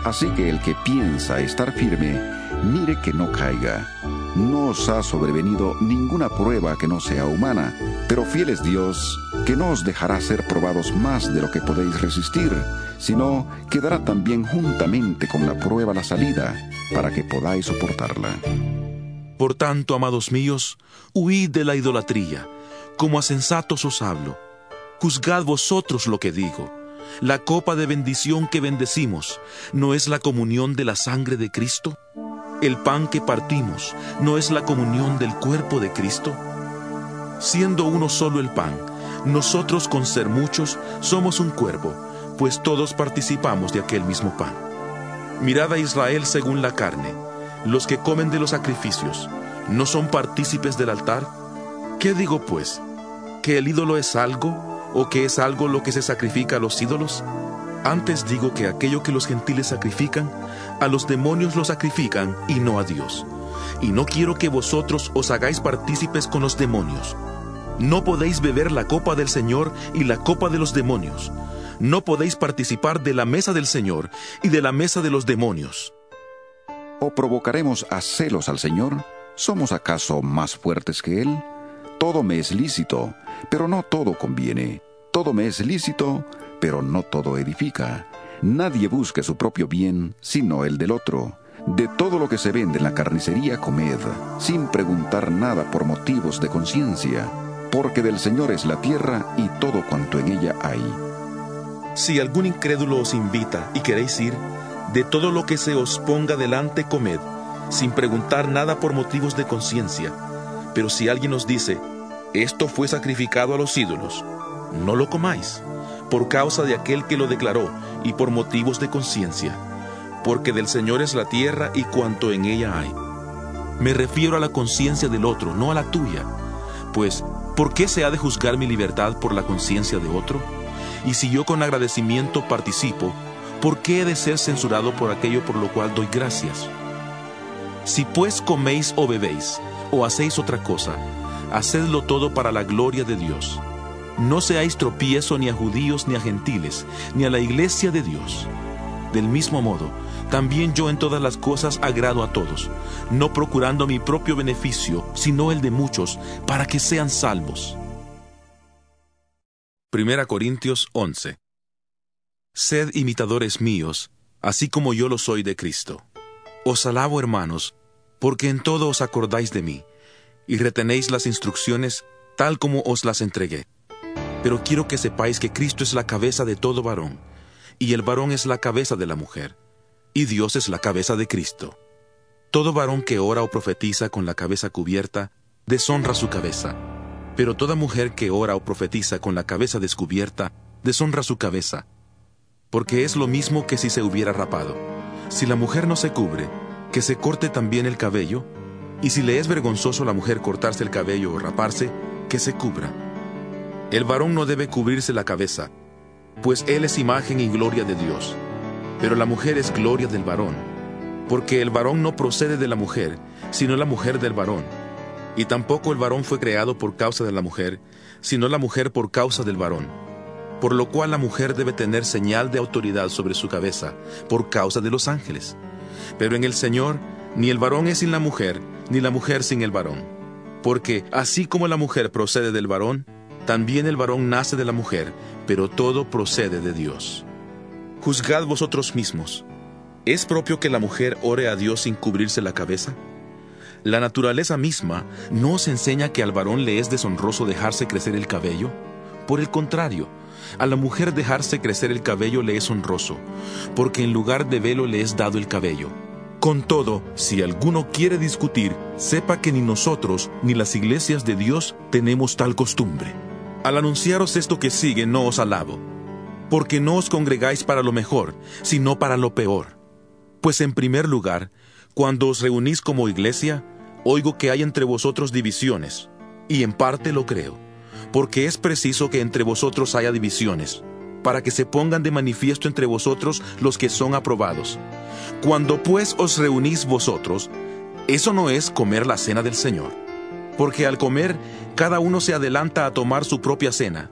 Así que el que piensa estar firme, mire que no caiga. No os ha sobrevenido ninguna prueba que no sea humana, pero fiel es Dios, que no os dejará ser probados más de lo que podéis resistir, sino que dará también juntamente con la prueba la salida, para que podáis soportarla. Por tanto, amados míos, huid de la idolatría. Como a sensatos os hablo. Juzgad vosotros lo que digo. La copa de bendición que bendecimos, ¿no es la comunión de la sangre de Cristo? El pan que partimos, ¿no es la comunión del cuerpo de Cristo? Siendo uno solo el pan, nosotros con ser muchos somos un cuerpo, pues todos participamos de aquel mismo pan. Mirad a Israel según la carne. Los que comen de los sacrificios, ¿no son partícipes del altar? ¿Qué digo pues? ¿Que el ídolo es algo, o que es algo lo que se sacrifica a los ídolos? Antes digo que aquello que los gentiles sacrifican, a los demonios lo sacrifican y no a Dios. Y no quiero que vosotros os hagáis partícipes con los demonios. No podéis beber la copa del Señor y la copa de los demonios. No podéis participar de la mesa del Señor y de la mesa de los demonios. ¿O provocaremos a celos al Señor? ¿Somos acaso más fuertes que Él? Todo me es lícito, pero no todo conviene. Todo me es lícito, pero no todo edifica. Nadie busque su propio bien, sino el del otro. De todo lo que se vende en la carnicería comed, sin preguntar nada por motivos de conciencia, porque del Señor es la tierra y todo cuanto en ella hay. Si algún incrédulo os invita y queréis ir, de todo lo que se os ponga delante comed, sin preguntar nada por motivos de conciencia. Pero si alguien os dice, esto fue sacrificado a los ídolos, no lo comáis, por causa de aquel que lo declaró y por motivos de conciencia, porque del Señor es la tierra y cuanto en ella hay. Me refiero a la conciencia del otro, no a la tuya. Pues, ¿por qué se ha de juzgar mi libertad por la conciencia de otro? Y si yo con agradecimiento participo, ¿por qué he de ser censurado por aquello por lo cual doy gracias? Si pues coméis o bebéis, o hacéis otra cosa, hacedlo todo para la gloria de Dios. No seáis tropiezo ni a judíos ni a gentiles, ni a la iglesia de Dios. Del mismo modo, también yo en todas las cosas agrado a todos, no procurando mi propio beneficio, sino el de muchos, para que sean salvos. 1 Corintios 11. Sed imitadores míos, así como yo lo soy de Cristo. Os alabo, hermanos, porque en todo os acordáis de mí, y retenéis las instrucciones tal como os las entregué. Pero quiero que sepáis que Cristo es la cabeza de todo varón, y el varón es la cabeza de la mujer, y Dios es la cabeza de Cristo. Todo varón que ora o profetiza con la cabeza cubierta, deshonra su cabeza, pero toda mujer que ora o profetiza con la cabeza descubierta, deshonra su cabeza, porque es lo mismo que si se hubiera rapado. Si la mujer no se cubre, que se corte también el cabello, y si le es vergonzoso a la mujer cortarse el cabello o raparse, que se cubra. El varón no debe cubrirse la cabeza, pues él es imagen y gloria de Dios, pero la mujer es gloria del varón, porque el varón no procede de la mujer, sino la mujer del varón, y tampoco el varón fue creado por causa de la mujer, sino la mujer por causa del varón. Por lo cual la mujer debe tener señal de autoridad sobre su cabeza, por causa de los ángeles. Pero en el Señor, ni el varón es sin la mujer, ni la mujer sin el varón. Porque así como la mujer procede del varón, también el varón nace de la mujer, pero todo procede de Dios. Juzgad vosotros mismos. ¿Es propio que la mujer ore a Dios sin cubrirse la cabeza? La naturaleza misma no os enseña que al varón le es deshonroso dejarse crecer el cabello. Por el contrario, a la mujer dejarse crecer el cabello le es honroso, porque en lugar de velo le es dado el cabello. Con todo, si alguno quiere discutir, sepa que ni nosotros ni las iglesias de Dios tenemos tal costumbre. Al anunciaros esto que sigue, no os alabo, porque no os congregáis para lo mejor, sino para lo peor. Pues en primer lugar, cuando os reunís como iglesia, oigo que hay entre vosotros divisiones, y en parte lo creo, porque es preciso que entre vosotros haya divisiones, para que se pongan de manifiesto entre vosotros los que son aprobados. Cuando pues os reunís vosotros, eso no es comer la cena del Señor. Porque al comer, cada uno se adelanta a tomar su propia cena.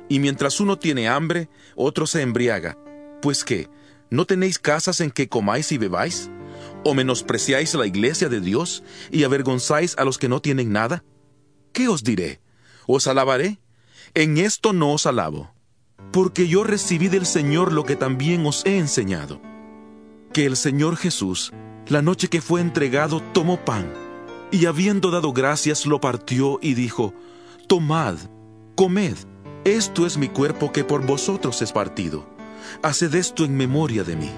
Y mientras uno tiene hambre, otro se embriaga. Pues ¿qué? ¿No tenéis casas en que comáis y bebáis? ¿O menospreciáis la iglesia de Dios y avergonzáis a los que no tienen nada? ¿Qué os diré? ¿Os alabaré? En esto no os alabo, porque yo recibí del Señor lo que también os he enseñado. Que el Señor Jesús, la noche que fue entregado, tomó pan, y habiendo dado gracias, lo partió y dijo: Tomad, comed, esto es mi cuerpo que por vosotros es partido. Haced esto en memoria de mí.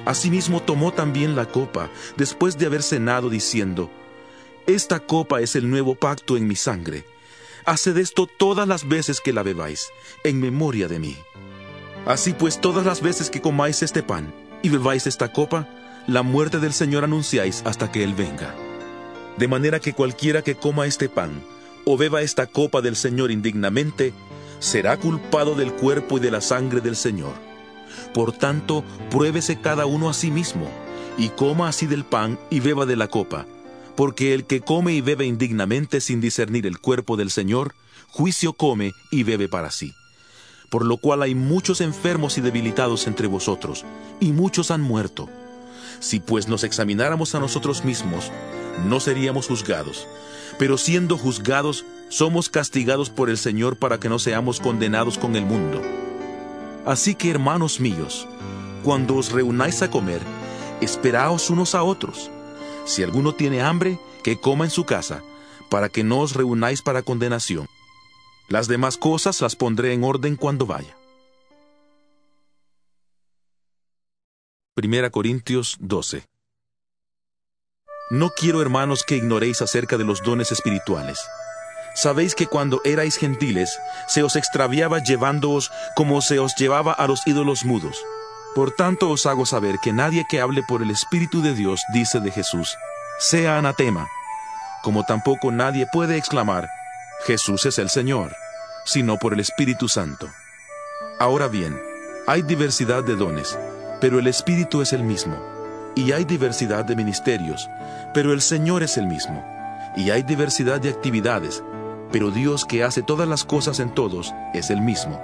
Asimismo tomó también la copa, después de haber cenado, diciendo: Esta copa es el nuevo pacto en mi sangre. Haced esto todas las veces que la bebáis, en memoria de mí. Así pues, todas las veces que comáis este pan y bebáis esta copa, la muerte del Señor anunciáis hasta que Él venga. De manera que cualquiera que coma este pan o beba esta copa del Señor indignamente, será culpado del cuerpo y de la sangre del Señor. Por tanto, pruébese cada uno a sí mismo, y coma así del pan y beba de la copa. Porque el que come y bebe indignamente sin discernir el cuerpo del Señor, juicio come y bebe para sí. Por lo cual hay muchos enfermos y debilitados entre vosotros, y muchos han muerto. Si pues nos examináramos a nosotros mismos, no seríamos juzgados. Pero siendo juzgados, somos castigados por el Señor para que no seamos condenados con el mundo. Así que, hermanos míos, cuando os reunáis a comer, esperaos unos a otros. Si alguno tiene hambre, que coma en su casa, para que no os reunáis para condenación. Las demás cosas las pondré en orden cuando vaya. 1 Corintios 12. No quiero, hermanos, que ignoréis acerca de los dones espirituales. Sabéis que cuando erais gentiles, se os extraviaba llevándoos como se os llevaba a los ídolos mudos. Por tanto os hago saber que nadie que hable por el Espíritu de Dios dice de Jesús: sea anatema, como tampoco nadie puede exclamar: Jesús es el Señor, sino por el Espíritu Santo. Ahora bien, hay diversidad de dones, pero el Espíritu es el mismo. Y hay diversidad de ministerios, pero el Señor es el mismo. Y hay diversidad de actividades, pero Dios, que hace todas las cosas en todos, es el mismo.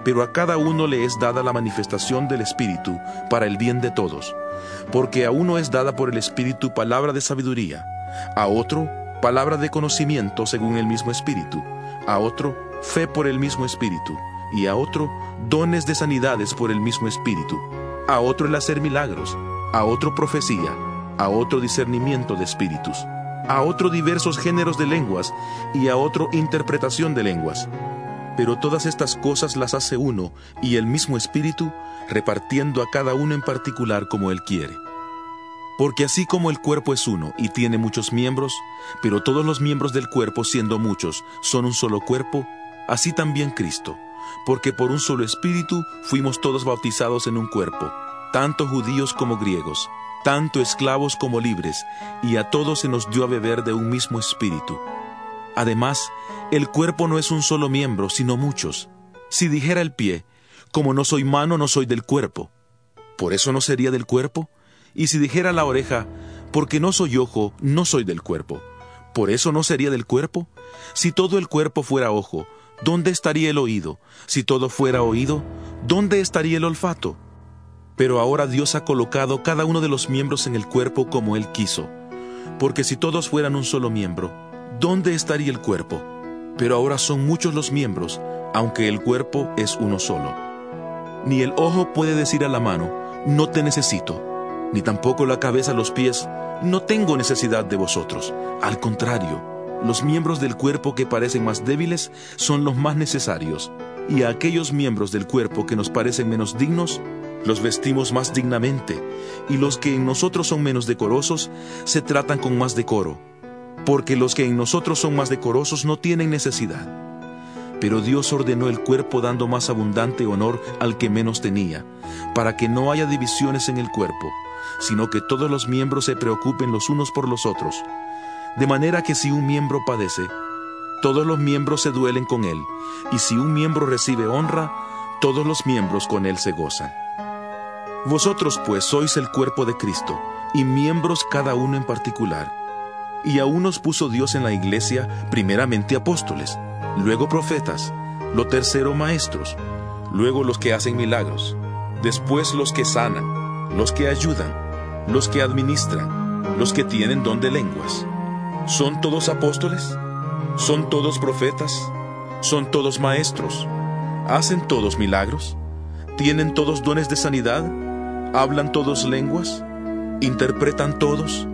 Pero a cada uno le es dada la manifestación del Espíritu para el bien de todos. Porque a uno es dada por el Espíritu palabra de sabiduría, a otro palabra de conocimiento según el mismo Espíritu, a otro fe por el mismo Espíritu, y a otro dones de sanidades por el mismo Espíritu, a otro el hacer milagros, a otro profecía, a otro discernimiento de espíritus, a otro diversos géneros de lenguas, y a otro interpretación de lenguas. Pero todas estas cosas las hace uno y el mismo Espíritu, repartiendo a cada uno en particular como Él quiere. Porque así como el cuerpo es uno y tiene muchos miembros, pero todos los miembros del cuerpo, siendo muchos, son un solo cuerpo, así también Cristo. Porque por un solo Espíritu fuimos todos bautizados en un cuerpo, tanto judíos como griegos, tanto esclavos como libres, y a todos se nos dio a beber de un mismo Espíritu. Además, el cuerpo no es un solo miembro, sino muchos. Si dijera el pie: como no soy mano, no soy del cuerpo, ¿por eso no sería del cuerpo? Y si dijera la oreja: porque no soy ojo, no soy del cuerpo, ¿por eso no sería del cuerpo? Si todo el cuerpo fuera ojo, ¿dónde estaría el oído? Si todo fuera oído, ¿dónde estaría el olfato? Pero ahora Dios ha colocado cada uno de los miembros en el cuerpo como Él quiso. Porque si todos fueran un solo miembro, ¿dónde estaría el cuerpo? Pero ahora son muchos los miembros, aunque el cuerpo es uno solo. Ni el ojo puede decir a la mano: no te necesito, ni tampoco la cabeza a los pies: no tengo necesidad de vosotros. Al contrario, los miembros del cuerpo que parecen más débiles son los más necesarios, y a aquellos miembros del cuerpo que nos parecen menos dignos, los vestimos más dignamente, y los que en nosotros son menos decorosos, se tratan con más decoro, porque los que en nosotros son más decorosos no tienen necesidad. Pero Dios ordenó el cuerpo dando más abundante honor al que menos tenía, para que no haya divisiones en el cuerpo, sino que todos los miembros se preocupen los unos por los otros. De manera que si un miembro padece, todos los miembros se duelen con él, y si un miembro recibe honra, todos los miembros con él se gozan. Vosotros pues sois el cuerpo de Cristo, y miembros cada uno en particular. Y a unos puso Dios en la iglesia, primeramente apóstoles, luego profetas, lo tercero maestros, luego los que hacen milagros, después los que sanan, los que ayudan, los que administran, los que tienen don de lenguas. ¿Son todos apóstoles? ¿Son todos profetas? ¿Son todos maestros? ¿Hacen todos milagros? ¿Tienen todos dones de sanidad? ¿Hablan todos lenguas? ¿Interpretan todos?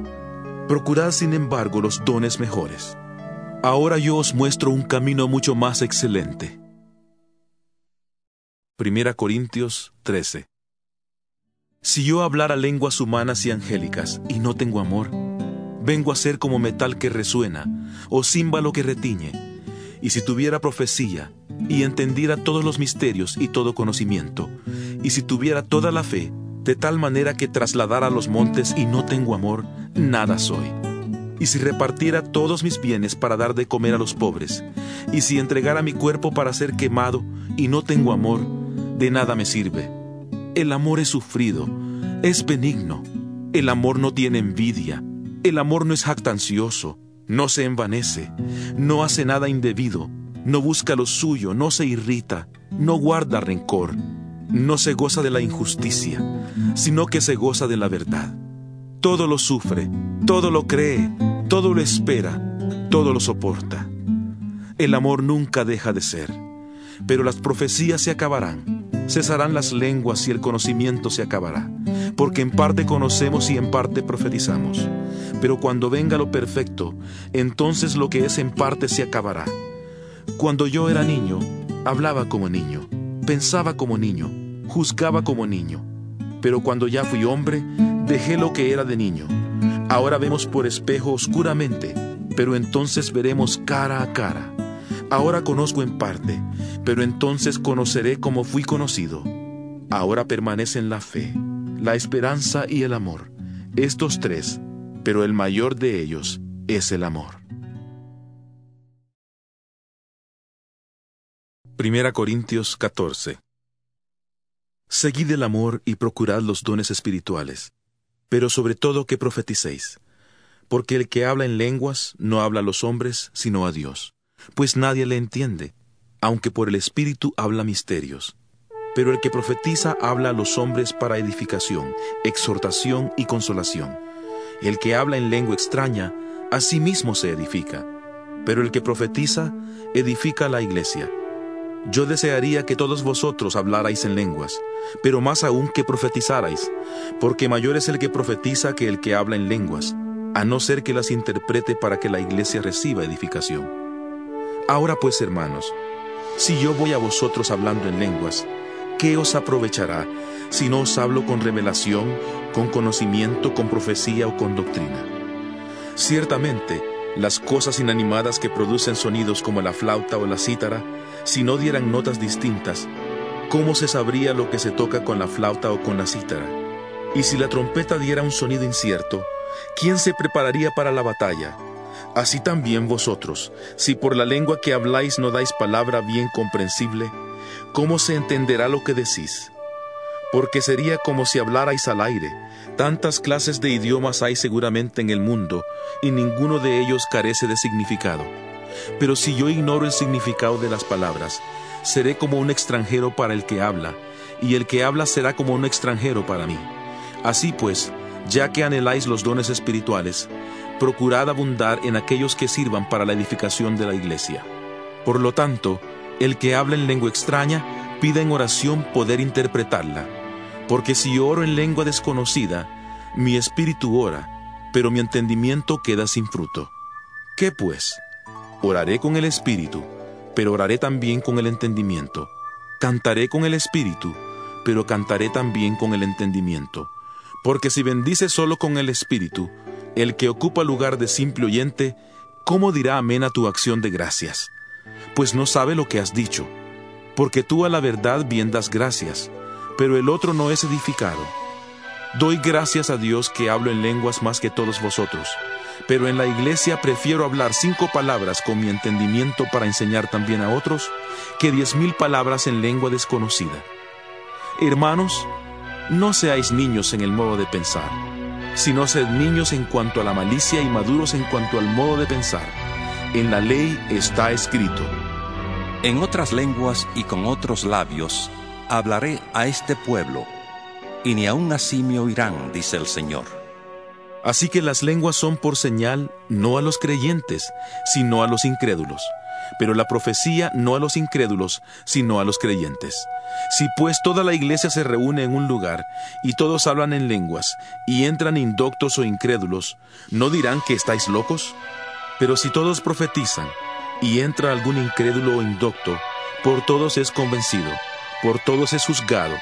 Procurad, sin embargo, los dones mejores. Ahora yo os muestro un camino mucho más excelente. 1 Corintios 13. Si yo hablara lenguas humanas y angélicas y no tengo amor, vengo a ser como metal que resuena o címbalo que retiñe. Y si tuviera profecía y entendiera todos los misterios y todo conocimiento, y si tuviera toda la fe, de tal manera que trasladara los montes y no tengo amor, nada soy. Y si repartiera todos mis bienes para dar de comer a los pobres, y si entregara mi cuerpo para ser quemado y no tengo amor, de nada me sirve. El amor es sufrido, es benigno. El amor no tiene envidia. El amor no es jactancioso, no se envanece, no hace nada indebido, no busca lo suyo, no se irrita, no guarda rencor, no se goza de la injusticia, sino que se goza de la verdad. Todo lo sufre, todo lo cree, todo lo espera, todo lo soporta. El amor nunca deja de ser, pero las profecías se acabarán, cesarán las lenguas y el conocimiento se acabará, porque en parte conocemos y en parte profetizamos. Pero cuando venga lo perfecto, entonces lo que es en parte se acabará. Cuando yo era niño, hablaba como niño, pensaba como niño, juzgaba como niño. Pero cuando ya fui hombre, dejé lo que era de niño. Ahora vemos por espejo oscuramente, pero entonces veremos cara a cara. Ahora conozco en parte, pero entonces conoceré como fui conocido. Ahora permanecen la fe, la esperanza y el amor, estos tres, pero el mayor de ellos es el amor. 1 Corintios 14. Seguid el amor y procurad los dones espirituales, pero sobre todo que profeticéis, porque el que habla en lenguas no habla a los hombres, sino a Dios, pues nadie le entiende, aunque por el Espíritu habla misterios. Pero el que profetiza habla a los hombres para edificación, exhortación y consolación. El que habla en lengua extraña, a sí mismo se edifica, pero el que profetiza, edifica a la iglesia. Yo desearía que todos vosotros hablarais en lenguas, pero más aún que profetizarais, porque mayor es el que profetiza que el que habla en lenguas, a no ser que las interprete para que la iglesia reciba edificación. Ahora pues, hermanos, si yo voy a vosotros hablando en lenguas, ¿qué os aprovechará si no os hablo con revelación, con conocimiento, con profecía o con doctrina? Ciertamente, las cosas inanimadas que producen sonidos como la flauta o la cítara, si no dieran notas distintas, ¿cómo se sabría lo que se toca con la flauta o con la cítara? Y si la trompeta diera un sonido incierto, ¿quién se prepararía para la batalla? Así también vosotros, si por la lengua que habláis no dais palabra bien comprensible, ¿cómo se entenderá lo que decís? Porque sería como si hablarais al aire. Tantas clases de idiomas hay seguramente en el mundo, y ninguno de ellos carece de significado. Pero si yo ignoro el significado de las palabras, seré como un extranjero para el que habla, y el que habla será como un extranjero para mí. Así pues, ya que anheláis los dones espirituales, procurad abundar en aquellos que sirvan para la edificación de la iglesia. Por lo tanto, el que habla en lengua extraña, pida en oración poder interpretarla. Porque si oro en lengua desconocida, mi espíritu ora, pero mi entendimiento queda sin fruto. ¿Qué pues? Oraré con el espíritu, pero oraré también con el entendimiento. Cantaré con el espíritu, pero cantaré también con el entendimiento. Porque si bendices solo con el espíritu, el que ocupa lugar de simple oyente, ¿cómo dirá amén a tu acción de gracias? Pues no sabe lo que has dicho. Porque tú a la verdad bien das gracias, pero el otro no es edificado. Doy gracias a Dios que hablo en lenguas más que todos vosotros, pero en la iglesia prefiero hablar 5 palabras con mi entendimiento para enseñar también a otros, que 10.000 palabras en lengua desconocida. Hermanos, no seáis niños en el modo de pensar, sino sed niños en cuanto a la malicia y maduros en cuanto al modo de pensar. En la ley está escrito: En otras lenguas y con otros labios hablaré a este pueblo, y ni aun así me oirán, dice el Señor. Así que las lenguas son por señal, no a los creyentes, sino a los incrédulos. Pero la profecía no a los incrédulos, sino a los creyentes. Si pues toda la iglesia se reúne en un lugar, y todos hablan en lenguas, y entran indoctos o incrédulos, ¿no dirán que estáis locos? Pero si todos profetizan, y entra algún incrédulo o indocto, por todos es convencido, por todos es juzgado.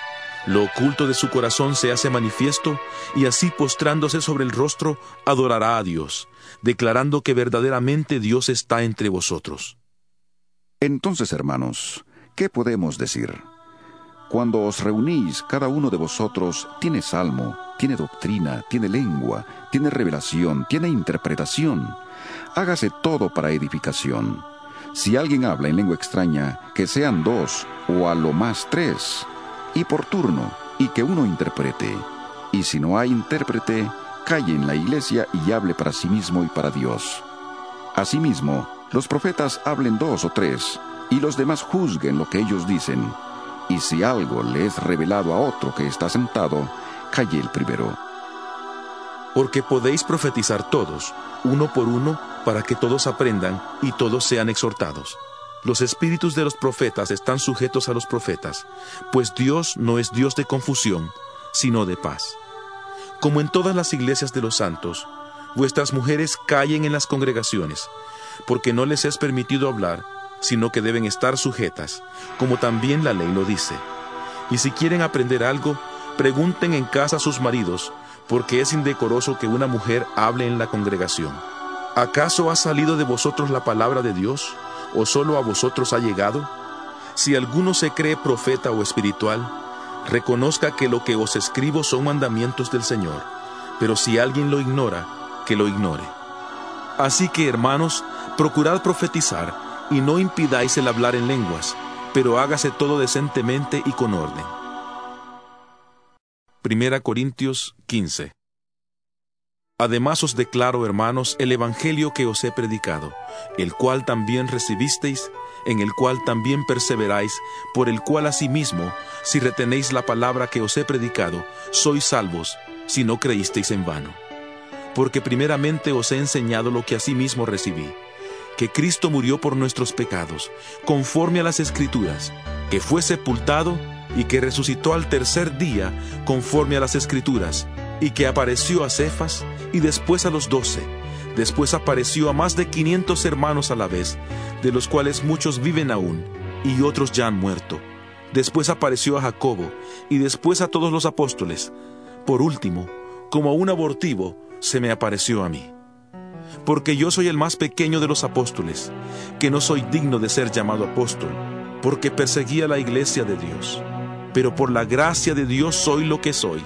Lo oculto de su corazón se hace manifiesto, y así postrándose sobre el rostro, adorará a Dios, declarando que verdaderamente Dios está entre vosotros. Entonces, hermanos, ¿qué podemos decir? Cuando os reunís, cada uno de vosotros tiene salmo, tiene doctrina, tiene lengua, tiene revelación, tiene interpretación. Hágase todo para edificación. Si alguien habla en lengua extraña, que sean 2, o a lo más 3, y por turno, y que uno interprete. Y si no hay intérprete, calle en la iglesia y hable para sí mismo y para Dios. Asimismo, los profetas hablen 2 o 3, y los demás juzguen lo que ellos dicen. Y si algo le es revelado a otro que está sentado, calle el primero. Porque podéis profetizar todos, uno por uno, para que todos aprendan y todos sean exhortados. Los espíritus de los profetas están sujetos a los profetas, pues Dios no es Dios de confusión, sino de paz. Como en todas las iglesias de los santos, vuestras mujeres callen en las congregaciones, porque no les es permitido hablar, sino que deben estar sujetas, como también la ley lo dice. Y si quieren aprender algo, pregunten en casa a sus maridos, porque es indecoroso que una mujer hable en la congregación. ¿Acaso ha salido de vosotros la palabra de Dios, o solo a vosotros ha llegado? Si alguno se cree profeta o espiritual, reconozca que lo que os escribo son mandamientos del Señor, pero si alguien lo ignora, que lo ignore. Así que, hermanos, procurad profetizar, y no impidáis el hablar en lenguas, pero hágase todo decentemente y con orden. 1 Corintios 15. Además os declaro, hermanos, el evangelio que os he predicado, el cual también recibisteis, en el cual también perseveráis, por el cual asimismo, si retenéis la palabra que os he predicado, sois salvos, si no creísteis en vano. Porque primeramente os he enseñado lo que asimismo recibí, que Cristo murió por nuestros pecados, conforme a las Escrituras, que fue sepultado y que resucitó al tercer día, conforme a las Escrituras, y que apareció a Cefas y después a los 12. Después apareció a más de 500 hermanos a la vez, de los cuales muchos viven aún, y otros ya han muerto. Después apareció a Jacobo, y después a todos los apóstoles. Por último, como un abortivo, se me apareció a mí. Porque yo soy el más pequeño de los apóstoles, que no soy digno de ser llamado apóstol, porque perseguía la iglesia de Dios. Pero por la gracia de Dios soy lo que soy,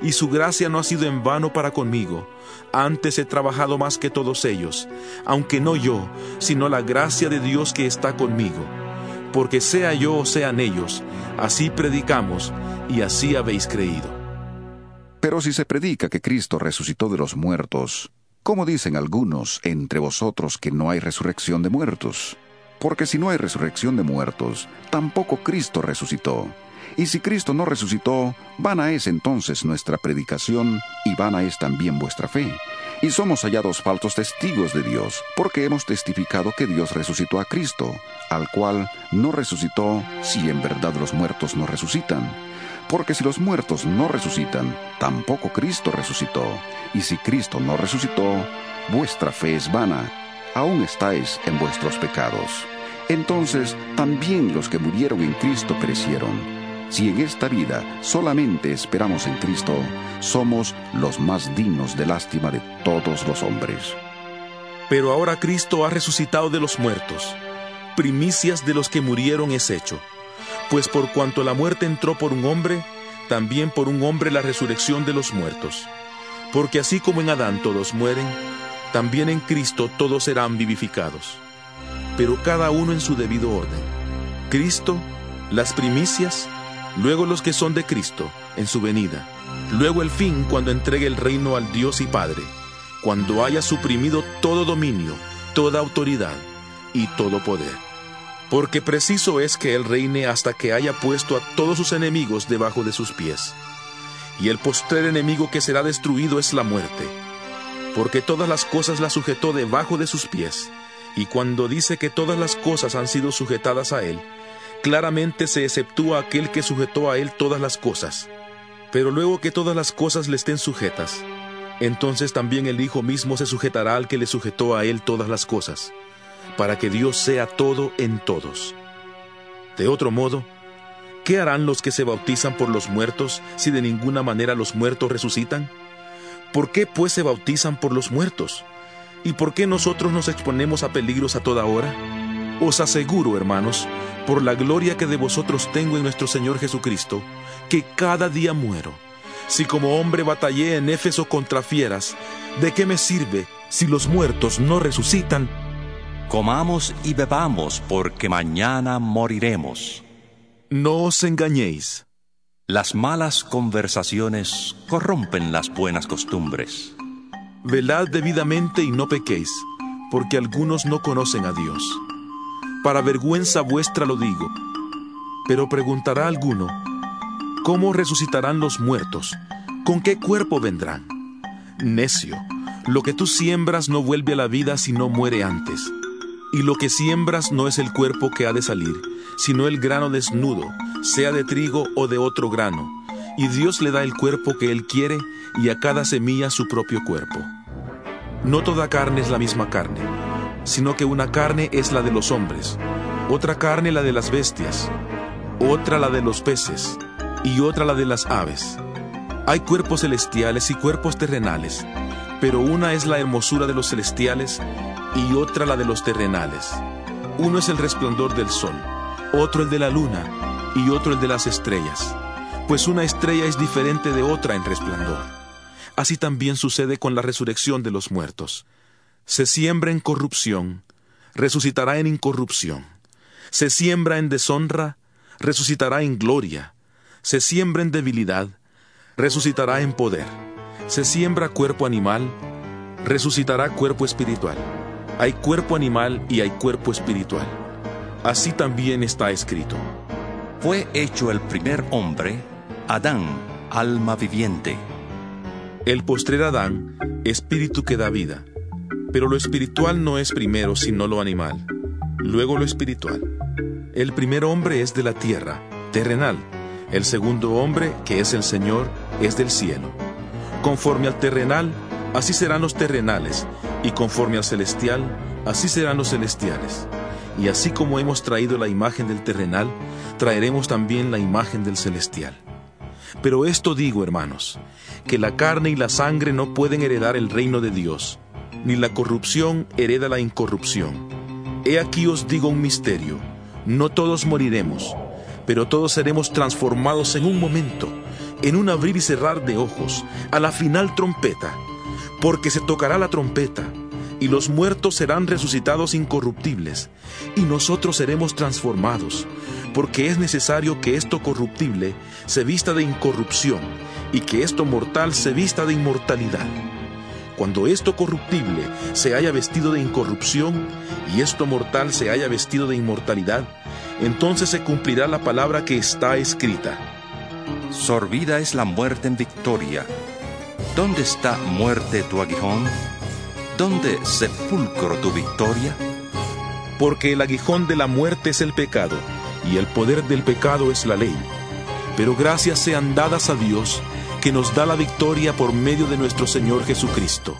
y su gracia no ha sido en vano para conmigo. Antes he trabajado más que todos ellos, aunque no yo, sino la gracia de Dios que está conmigo. Porque sea yo o sean ellos, así predicamos, y así habéis creído. Pero si se predica que Cristo resucitó de los muertos, ¿cómo dicen algunos entre vosotros que no hay resurrección de muertos? Porque si no hay resurrección de muertos, tampoco Cristo resucitó. Y si Cristo no resucitó, vana es entonces nuestra predicación, y vana es también vuestra fe. Y somos hallados falsos testigos de Dios, porque hemos testificado que Dios resucitó a Cristo, al cual no resucitó si en verdad los muertos no resucitan. Porque si los muertos no resucitan, tampoco Cristo resucitó. Y si Cristo no resucitó, vuestra fe es vana, aún estáis en vuestros pecados. Entonces también los que murieron en Cristo perecieron. Si en esta vida solamente esperamos en Cristo, somos los más dignos de lástima de todos los hombres. Pero ahora Cristo ha resucitado de los muertos. Primicias de los que murieron es hecho. Pues por cuanto la muerte entró por un hombre, también por un hombre la resurrección de los muertos. Porque así como en Adán todos mueren, también en Cristo todos serán vivificados, pero cada uno en su debido orden. Cristo, las primicias, luego los que son de Cristo, en su venida, luego el fin cuando entregue el reino al Dios y Padre, cuando haya suprimido todo dominio, toda autoridad y todo poder. Porque preciso es que Él reine hasta que haya puesto a todos sus enemigos debajo de sus pies. Y el postrer enemigo que será destruido es la muerte, porque todas las cosas las sujetó debajo de sus pies. Y cuando dice que todas las cosas han sido sujetadas a Él, claramente se exceptúa aquel que sujetó a Él todas las cosas. Pero luego que todas las cosas le estén sujetas, entonces también el Hijo mismo se sujetará al que le sujetó a Él todas las cosas, para que Dios sea todo en todos. De otro modo, ¿qué harán los que se bautizan por los muertos si de ninguna manera los muertos resucitan? ¿Por qué pues se bautizan por los muertos? ¿Y por qué nosotros nos exponemos a peligros a toda hora? Os aseguro, hermanos, por la gloria que de vosotros tengo en nuestro Señor Jesucristo, que cada día muero. Si como hombre batallé en Éfeso contra fieras, ¿de qué me sirve si los muertos no resucitan? Comamos y bebamos, porque mañana moriremos. No os engañéis. Las malas conversaciones corrompen las buenas costumbres. Velad debidamente y no pequéis, porque algunos no conocen a Dios. Para vergüenza vuestra lo digo. Pero preguntará alguno, ¿cómo resucitarán los muertos? ¿Con qué cuerpo vendrán? Necio, lo que tú siembras no vuelve a la vida sino muere antes. Y lo que siembras no es el cuerpo que ha de salir, sino el grano desnudo, sea de trigo o de otro grano. Y Dios le da el cuerpo que Él quiere, y a cada semilla su propio cuerpo. No toda carne es la misma carne, sino que una carne es la de los hombres, otra carne la de las bestias, otra la de los peces, y otra la de las aves. Hay cuerpos celestiales y cuerpos terrenales, pero una es la hermosura de los celestiales, y otra la de los terrenales. Uno es el resplandor del sol, otro el de la luna, y otro el de las estrellas, pues una estrella es diferente de otra en resplandor. Así también sucede con la resurrección de los muertos. Se siembra en corrupción, resucitará en incorrupción. Se siembra en deshonra, resucitará en gloria. Se siembra en debilidad, resucitará en poder. Se siembra cuerpo animal, resucitará cuerpo espiritual. Hay cuerpo animal y hay cuerpo espiritual. Así también está escrito. Fue hecho el primer hombre, Adán, alma viviente. El postrer Adán, espíritu que da vida. Pero lo espiritual no es primero sino lo animal, luego lo espiritual. El primer hombre es de la tierra, terrenal. El segundo hombre, que es el Señor, es del cielo. Conforme al terrenal, así serán los terrenales, y conforme al celestial, así serán los celestiales. Y así como hemos traído la imagen del terrenal, traeremos también la imagen del celestial. Pero esto digo, hermanos, que la carne y la sangre no pueden heredar el reino de Dios, ni la corrupción hereda la incorrupción. He aquí os digo un misterio: no todos moriremos, pero todos seremos transformados en un momento, en un abrir y cerrar de ojos, a la final trompeta, porque se tocará la trompeta, y los muertos serán resucitados incorruptibles, y nosotros seremos transformados, porque es necesario que esto corruptible se vista de incorrupción, y que esto mortal se vista de inmortalidad. Cuando esto corruptible se haya vestido de incorrupción, y esto mortal se haya vestido de inmortalidad, entonces se cumplirá la palabra que está escrita. Sorbida es la muerte en victoria. ¿Dónde está, muerte, tu aguijón? ¿Dónde, sepulcro, tu victoria? Porque el aguijón de la muerte es el pecado, y el poder del pecado es la ley. Pero gracias sean dadas a Dios, que nos da la victoria por medio de nuestro Señor Jesucristo.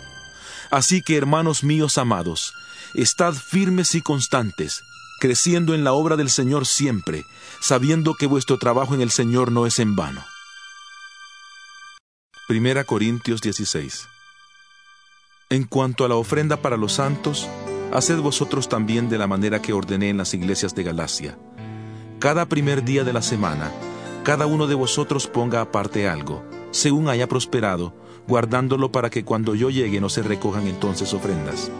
Así que, hermanos míos amados, estad firmes y constantes, creciendo en la obra del Señor siempre, sabiendo que vuestro trabajo en el Señor no es en vano. 1 Corintios 16. En cuanto a la ofrenda para los santos, haced vosotros también de la manera que ordené en las iglesias de Galacia. Cada primer día de la semana, cada uno de vosotros ponga aparte algo, según haya prosperado, guardándolo para que cuando yo llegue no se recojan entonces ofrendas.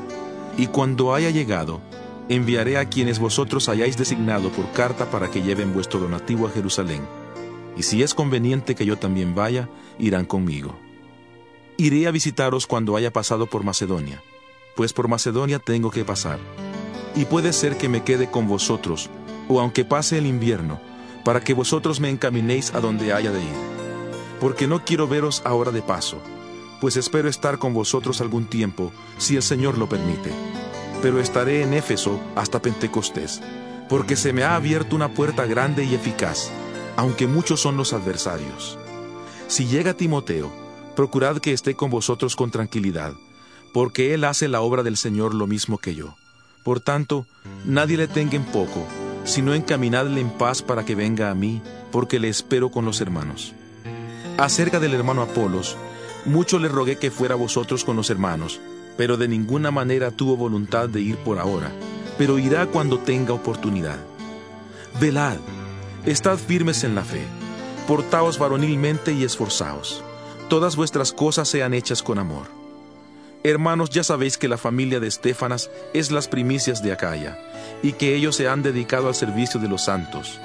Y cuando haya llegado, enviaré a quienes vosotros hayáis designado por carta para que lleven vuestro donativo a Jerusalén. Y si es conveniente que yo también vaya, irán conmigo. Iré a visitaros cuando haya pasado por Macedonia, pues por Macedonia tengo que pasar. Y puede ser que me quede con vosotros, o aunque pase el invierno, para que vosotros me encaminéis a donde haya de ir. Porque no quiero veros ahora de paso, pues espero estar con vosotros algún tiempo, si el Señor lo permite. Pero estaré en Éfeso hasta Pentecostés, porque se me ha abierto una puerta grande y eficaz, aunque muchos son los adversarios. Si llega Timoteo, procurad que esté con vosotros con tranquilidad, porque él hace la obra del Señor lo mismo que yo. Por tanto, nadie le tenga en poco, sino encaminadle en paz para que venga a mí, porque le espero con los hermanos. Acerca del hermano Apolos, mucho le rogué que fuera vosotros con los hermanos, pero de ninguna manera tuvo voluntad de ir por ahora, pero irá cuando tenga oportunidad. Velad, estad firmes en la fe, portaos varonilmente y esforzaos. Todas vuestras cosas sean hechas con amor. Hermanos, ya sabéis que la familia de Estéfanas es las primicias de Acaya, y que ellos se han dedicado al servicio de los santos.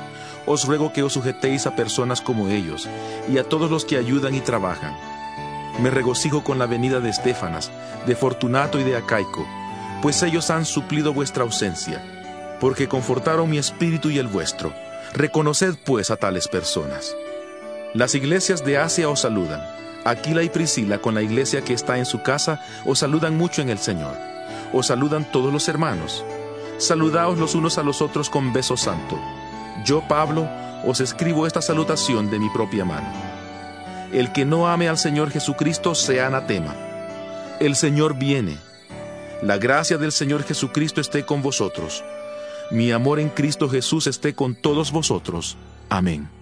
Os ruego que os sujetéis a personas como ellos, y a todos los que ayudan y trabajan. Me regocijo con la venida de Estéfanas, de Fortunato y de Acaico, pues ellos han suplido vuestra ausencia, porque confortaron mi espíritu y el vuestro. Reconoced pues a tales personas. Las iglesias de Asia os saludan. Aquila y Priscila, con la iglesia que está en su casa, os saludan mucho en el Señor. Os saludan todos los hermanos. Saludaos los unos a los otros con beso santo. Yo, Pablo, os escribo esta salutación de mi propia mano. El que no ame al Señor Jesucristo sea anatema. El Señor viene. La gracia del Señor Jesucristo esté con vosotros. Mi amor en Cristo Jesús esté con todos vosotros. Amén.